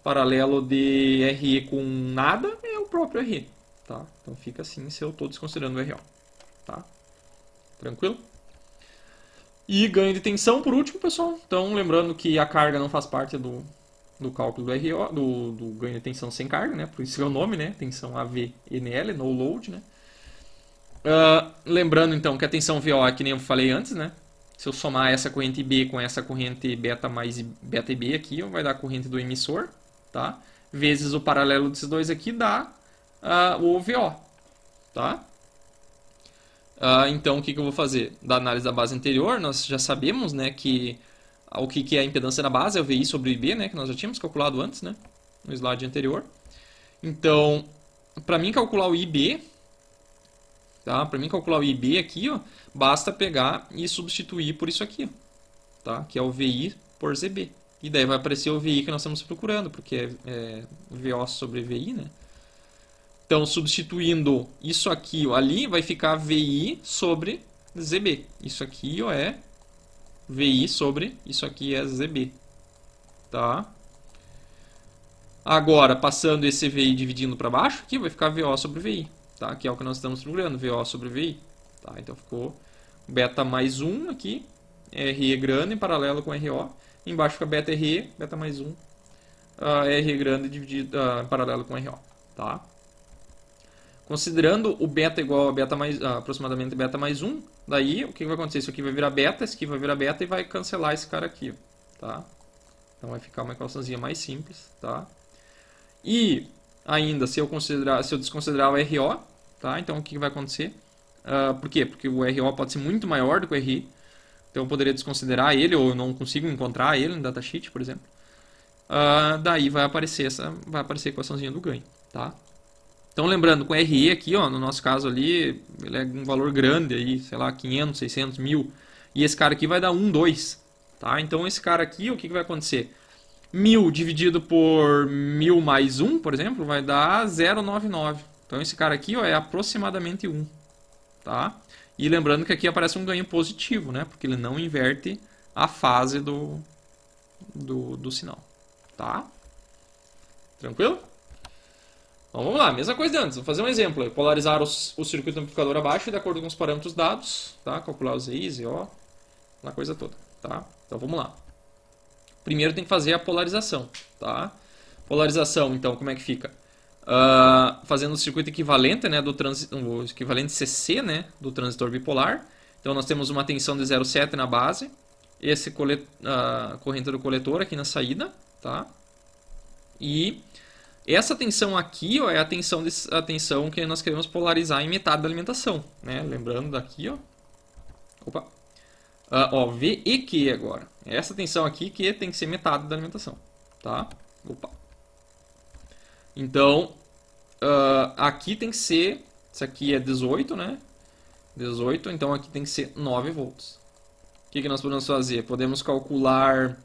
Paralelo de RE com nada é o próprio RE. Tá? Então fica assim se eu estou desconsiderando o RO. Tá? Tranquilo? E ganho de tensão por último, pessoal. Então lembrando que a carga não faz parte do cálculo do RO, do ganho de tensão sem carga, né? Por isso é o nome, né? Tensão AVNL, no load, né? Lembrando então que a tensão VO é que nem eu falei antes, né? Se eu somar essa corrente IB com essa corrente beta mais beta IB aqui, vai dar a corrente do emissor, tá? Vezes o paralelo desses dois aqui dá o VO, tá? Então o que eu vou fazer? Da análise da base anterior, nós já sabemos, né, que o que é a impedância na base, é o VI sobre o IB, né, que nós já tínhamos calculado antes, né, no slide anterior. Então, para mim calcular o IB, tá? Para mim calcular o IB aqui, ó, basta pegar e substituir por isso aqui, tá? Que é o VI por ZB. E daí vai aparecer o VI que nós estamos procurando, porque é VO sobre VI, né? Então, substituindo isso aqui ó, ali, vai ficar VI sobre ZB. Isso aqui ó, é VI sobre isso aqui é ZB. Tá? Agora, passando esse VI dividindo para baixo, aqui vai ficar VO sobre VI. Tá? Que é o que nós estamos procurando, VO sobre VI. Tá? Então, ficou beta mais 1 aqui, RE grande em paralelo com RO. Embaixo fica beta RE, beta mais 1, RE grande dividido, em paralelo com RO. Tá? Considerando o beta igual a beta mais, aproximadamente beta mais 1, daí o que vai acontecer? Isso aqui vai virar beta, isso aqui vai virar beta e vai cancelar esse cara aqui. Tá? Então vai ficar uma equaçãozinha mais simples. Tá? E ainda, se eu desconsiderar o RO, tá? Então o que vai acontecer? Por quê? Porque o RO pode ser muito maior do que o RI. Então eu poderia desconsiderar ele, ou eu não consigo encontrar ele no datasheet, por exemplo. Daí vai aparecer a equaçãozinha do ganho. Tá? Então lembrando, com o RE aqui, ó, no nosso caso ali, ele é um valor grande, aí, sei lá, 500, 600, 1000. E esse cara aqui vai dar 1, 2. Tá? Então esse cara aqui, o que vai acontecer? 1000 dividido por 1000 mais 1, por exemplo, vai dar 0,99. Então esse cara aqui ó, é aproximadamente 1. Tá? E lembrando que aqui aparece um ganho positivo, né? Porque ele não inverte a fase do sinal. Tá? Tranquilo? Então vamos lá, mesma coisa de antes. Vou fazer um exemplo. Polarizar o circuito amplificador abaixo de acordo com os parâmetros dados. Tá? Calcular os ZI, ZO, a coisa toda. Tá? Então vamos lá. Primeiro tem que fazer a polarização. Tá? Polarização, então, como é que fica? Fazendo o circuito equivalente, né, o equivalente CC, né, do transistor bipolar. Então nós temos uma tensão de 0,7 na base, esse corrente do coletor aqui na saída, tá? E essa tensão aqui ó, é a tensão que nós queremos polarizar em metade da alimentação, né? Lembrando daqui, ó. Opa. V e Q agora. Essa tensão aqui que tem que ser metade da alimentação, tá? Opa. Então, aqui tem que ser, isso aqui é 18, né? 18, então aqui tem que ser 9 volts. O que nós podemos fazer? Podemos calcular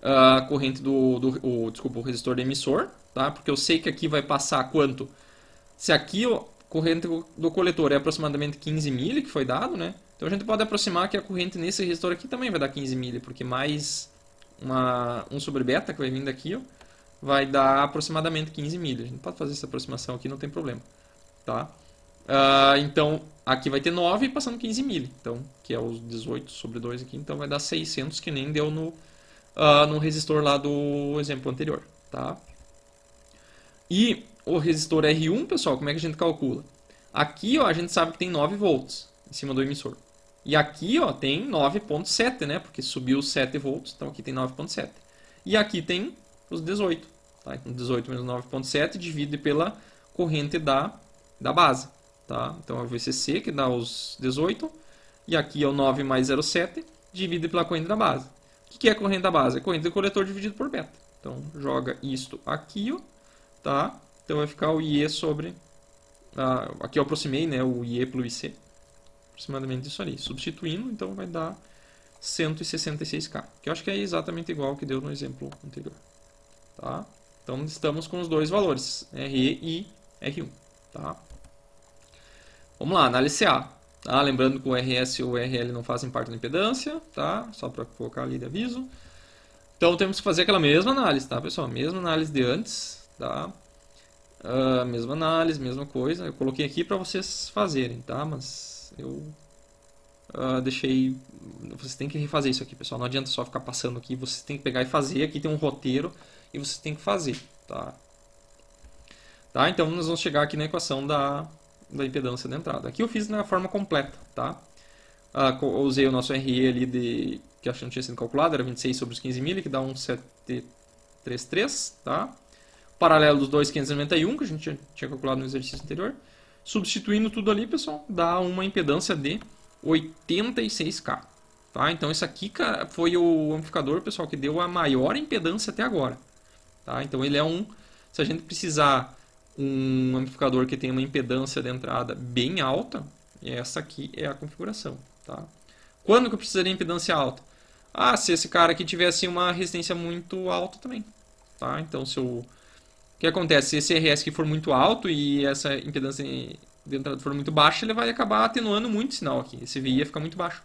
a corrente o resistor do emissor, tá? Porque eu sei que aqui vai passar quanto? Se aqui a corrente do coletor é aproximadamente 15 mili, que foi dado, né? Então a gente pode aproximar que a corrente nesse resistor aqui também vai dar 15 mili, porque mais 1 sobre beta, que vai vir daqui, ó, vai dar aproximadamente 15 mili. A gente pode fazer essa aproximação aqui, não tem problema. Tá? Então, aqui vai ter 9 passando 15 mili. Então, que é os 18 sobre 2 aqui. Então, vai dar 600, que nem deu no resistor lá do exemplo anterior. Tá? E o resistor R1, pessoal, como é que a gente calcula? Aqui, ó, a gente sabe que tem 9 volts em cima do emissor. E aqui, ó, tem 9,7, né? Porque subiu 7 volts, então aqui tem 9,7. E aqui tem os 18. Tá? Então, 18 menos 9,7 divide pela corrente da base. Tá? Então, é o VCC, que dá os 18. E aqui é o 9 mais 0,7, divide pela corrente da base. O que é a corrente da base? É a corrente do coletor dividido por beta. Então, joga isto aqui, ó, tá? Então, vai ficar o IE sobre... aqui eu aproximei, né, o IE pelo IC. Aproximadamente isso ali. Substituindo, então vai dar 166K. Que eu acho que é exatamente igual ao que deu no exemplo anterior. Tá? Então estamos com os dois valores, RE e R1. Tá? Vamos lá, análise CA. Tá? Lembrando que o RS e o RL não fazem parte da impedância, tá? Só para colocar ali de aviso. Então temos que fazer aquela mesma análise, tá, pessoal? Mesma análise de antes, tá? Mesma análise, mesma coisa. Eu coloquei aqui para vocês fazerem, tá? Mas eu deixei... Vocês têm que refazer isso aqui, pessoal. Não adianta só ficar passando aqui. Vocês têm que pegar e fazer. Aqui tem um roteiro e vocês têm que fazer, tá? Tá? Então nós vamos chegar aqui na equação da impedância da entrada. Aqui eu fiz na forma completa, tá? Eu usei o nosso RE ali que acho que não tinha sido calculado, era 26 sobre os 15 mili, que dá 1,733, tá? Paralelo dos dois 591, que a gente tinha calculado no exercício anterior. Substituindo tudo ali, pessoal, dá uma impedância de 86K. Tá? Então esse aqui, cara, foi o amplificador, pessoal, que deu a maior impedância até agora. Tá? Então ele é se a gente precisar um amplificador que tenha uma impedância de entrada bem alta, essa aqui é a configuração. Tá? Quando que eu precisaria de impedância alta? Se esse cara aqui tivesse uma resistência muito alta também. Tá? Então o que acontece? Se esse RS aqui for muito alto e essa impedância de entrada for muito baixa, ele vai acabar atenuando muito o sinal aqui. Esse VI ia ficar muito baixo.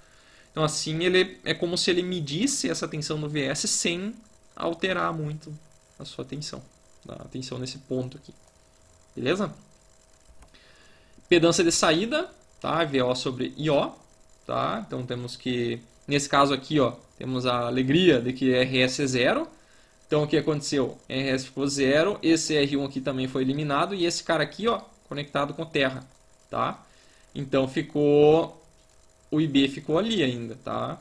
Então assim ele é como se ele medisse essa tensão no VS sem alterar muito a sua tensão. A tensão nesse ponto aqui. Beleza? Impedância de saída, tá? VO sobre IO, tá? Então temos que, nesse caso aqui, ó, temos a alegria de que RS é zero. Então o que aconteceu? RS ficou zero, esse R1 aqui também foi eliminado e esse cara aqui, ó, conectado com terra, tá? Então o IB ficou ali ainda, tá?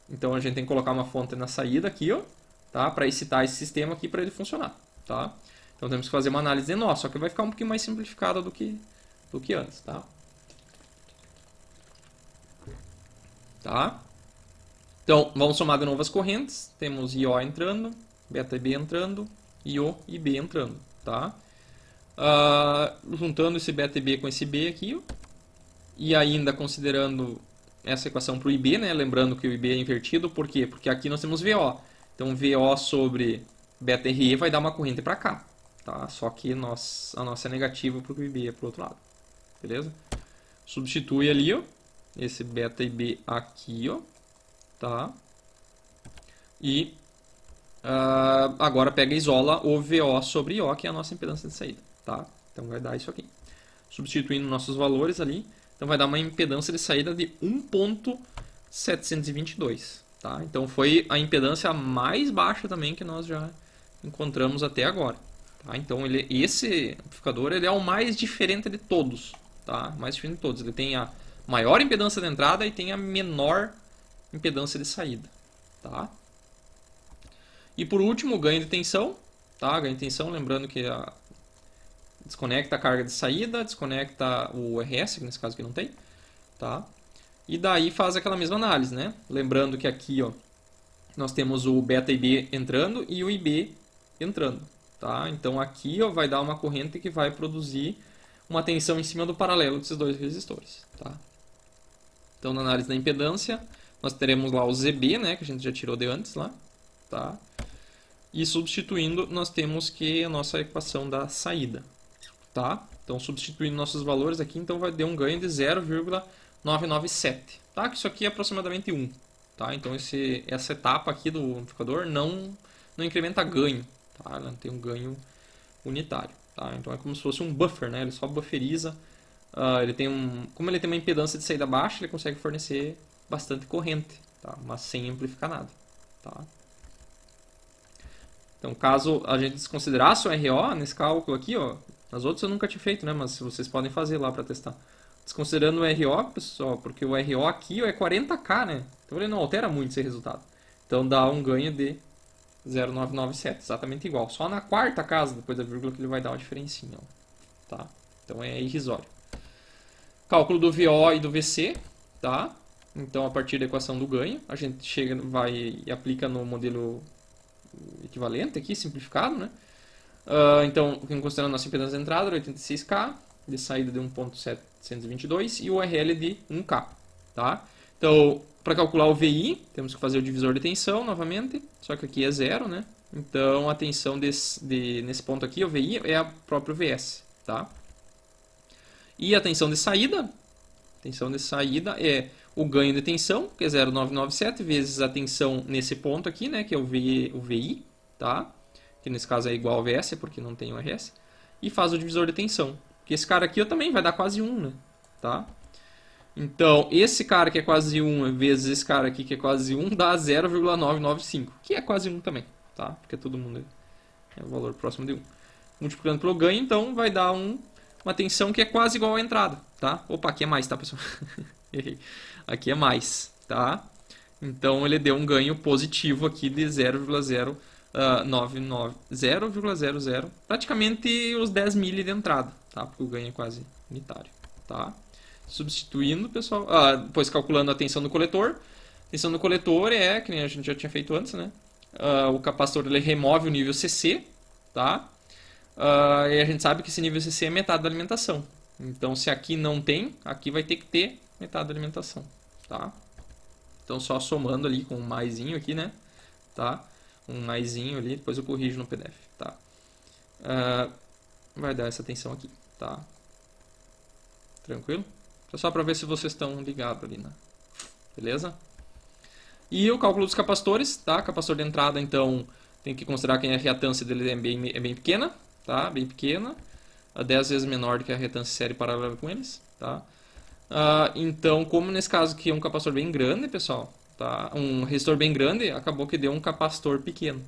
Então a gente tem que colocar uma fonte na saída aqui, ó, tá? Para excitar esse sistema aqui para ele funcionar, tá? Então temos que fazer uma análise de nó, só que vai ficar um pouquinho mais simplificada do que antes, tá? Tá? Então vamos somar de novo as correntes. Temos IO entrando, beta IB entrando, IO e B entrando, tá? Juntando esse beta IB com esse B aqui, ó, e ainda considerando essa equação para o IB, né? Lembrando que o IB é invertido, por quê? Porque aqui nós temos VO. Então VO sobre beta RE vai dar uma corrente para cá, tá? Só que a nossa é negativa porque o IB é para o outro lado, beleza? Substitui ali, ó, esse beta IB aqui, ó, tá? E agora pega e isola o VO sobre IO, que é a nossa impedância de saída, tá? Então vai dar isso aqui. Substituindo nossos valores ali, então vai dar uma impedância de saída de 1.722, tá? Então foi a impedância mais baixa também que nós já encontramos até agora, tá? Então esse amplificador ele é o mais diferente de todos, tá? Mais diferente de todos. Ele tem a maior impedância de entrada e tem a menor impedância de saída, tá? E por último, o ganho de tensão, tá? Ganho de tensão, lembrando que desconecta a carga de saída, desconecta o RS, que nesse caso aqui não tem, tá? E daí faz aquela mesma análise, né? Lembrando que aqui, ó, nós temos o beta IB entrando e o IB entrando, tá? Então aqui, ó, vai dar uma corrente que vai produzir uma tensão em cima do paralelo desses dois resistores, tá? Então na análise da impedância, nós teremos lá o ZB, né, que a gente já tirou de antes lá, tá? E substituindo, nós temos que a nossa equação da saída, tá? Então substituindo nossos valores aqui, então vai dar um ganho de 0,997, tá? Que isso aqui é aproximadamente 1, tá? Então essa etapa aqui do amplificador não incrementa ganho, tá? Ela não tem um ganho unitário, tá? Então é como se fosse um buffer, né? Ele só bufferiza. Como ele tem uma impedância de saída baixa, ele consegue fornecer bastante corrente, tá? Mas sem amplificar nada, tá? Então, caso a gente desconsiderasse o RO nesse cálculo aqui, ó, nas outras eu nunca tinha feito, né? Mas vocês podem fazer lá para testar. Desconsiderando o RO, pessoal, porque o RO aqui é 40K, né? Então ele não altera muito esse resultado. Então dá um ganho de 0,997, exatamente igual. Só na quarta casa, depois da vírgula, que ele vai dar uma diferencinha, ó, tá? Então é irrisório. Cálculo do VO e do VC, tá? Então a partir da equação do ganho, a gente vai e aplica no modelo equivalente aqui, simplificado, né? Então, considerando nossa impedância de entrada, 86K, de saída de 1.722 e o RL de 1K, tá? Então, para calcular o VI, temos que fazer o divisor de tensão novamente, só que aqui é zero, né? Então, a tensão nesse ponto aqui, o VI, é a próprio VS, tá? E a tensão de saída é o ganho de tensão, que é 0,997, vezes a tensão nesse ponto aqui, né, que é o VI, tá? Que nesse caso é igual ao VS, porque não tem o RS. E faz o divisor de tensão. Porque esse cara aqui também vai dar quase 1, né? Tá? Então, esse cara que é quase 1 vezes esse cara aqui que é quase 1 dá 0,995, que é quase 1 também, tá? Porque todo mundo é um valor próximo de 1. Multiplicando pelo ganho, então, vai dar uma tensão que é quase igual à entrada, tá? Opa, aqui é mais, tá, pessoal? Errei. Aqui é mais, tá? Então ele deu um ganho positivo aqui de 0,000, praticamente os 10 mili de entrada, tá? Porque o ganho é quase unitário, tá? Substituindo, pessoal, depois calculando a tensão do coletor, Tensão do coletor é, que nem a gente já tinha feito antes, né? O capacitor ele remove o nível CC, tá? E a gente sabe que esse nível CC é metade da alimentação. Então, se aqui não tem, aqui vai ter que ter metade da alimentação, tá? Então, só somando ali com um maisinho aqui, né? Tá? Um maisinho ali, depois eu corrijo no PDF, tá? Vai dar essa tensão aqui, tá? Tranquilo? Só para ver se vocês estão ligados ali, né? Beleza? E o cálculo dos capacitores, tá? Capacitor de entrada, então, tem que considerar que a reatância dele é bem pequena, tá? Bem pequena, 10 vezes menor do que a reatância série paralela com eles, tá? Então, como nesse caso aqui é um capacitor bem grande, pessoal, tá? Um resistor bem grande, acabou que deu um capacitor pequeno,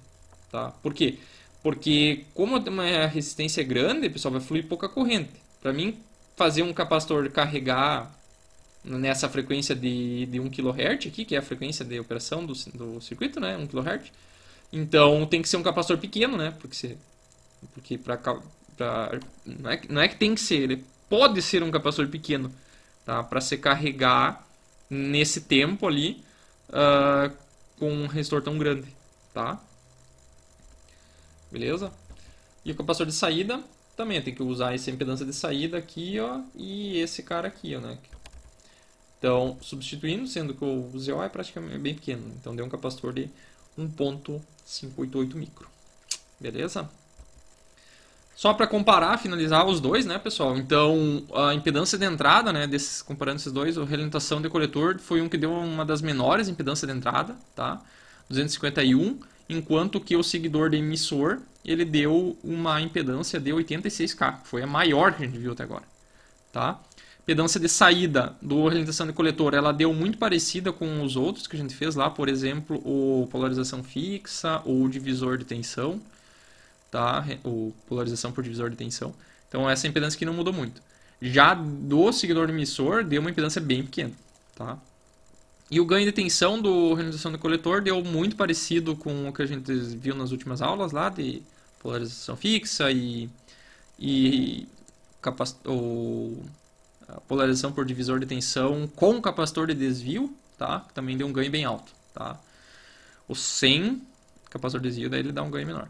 tá? Por quê? Porque como uma resistência grande, pessoal, vai fluir pouca corrente. Para mim, fazer um capacitor carregar nessa frequência de 1 kHz aqui, que é a frequência de operação do circuito, né? 1 kHz. Então tem que ser um capacitor pequeno, né? Porque não é que tem que ser, ele pode ser um capacitor pequeno, tá? Para se carregar nesse tempo ali com um resistor tão grande, tá? Beleza? E o capacitor de saída também tem que usar essa impedância de saída aqui, ó, e esse cara aqui, ó, né? Então, substituindo, sendo que o ZO é praticamente bem pequeno. Então, deu um capacitor de 1.588 micro. Beleza? Só para comparar, finalizar os dois, né, pessoal? Então, a impedância de entrada, né, comparando esses dois, a realimentação de coletor foi um que deu uma das menores impedância de entrada, tá? 251, enquanto que o seguidor de emissor, ele deu uma impedância de 86K, que foi a maior que a gente viu até agora, tá? Impedância de saída do realimentação de coletor, ela deu muito parecida com os outros que a gente fez lá, por exemplo, o polarização fixa ou o divisor de tensão, tá? O polarização por divisor de tensão. Então essa impedância aqui não mudou muito. Já do seguidor do emissor deu uma impedância bem pequena, tá? E o ganho de tensão do realimentação do coletor deu muito parecido com o que a gente viu nas últimas aulas lá de polarização fixa e a polarização por divisor de tensão com capacitor de desvio, tá? Que também deu um ganho bem alto, tá? O sem capacitor de desvio, daí ele dá um ganho menor.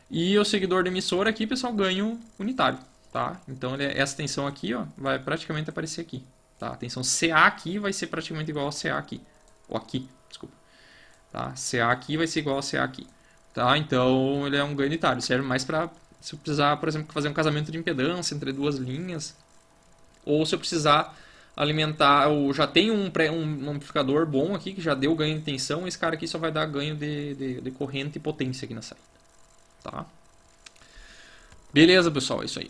E o seguidor de emissor aqui, pessoal, ganho unitário, tá? Então essa tensão aqui, ó, vai praticamente aparecer aqui, tá? A tensão CA aqui vai ser praticamente igual a CA aqui, ou aqui, desculpa, tá? CA aqui vai ser igual a CA aqui, tá? Então ele é um ganho unitário, serve mais para se eu precisar, por exemplo, fazer um casamento de impedância entre duas linhas, ou se eu precisar alimentar, ou já tem um amplificador bom aqui que já deu ganho de tensão, esse cara aqui só vai dar ganho de corrente e potência aqui na saída, tá? Beleza, pessoal, é isso aí.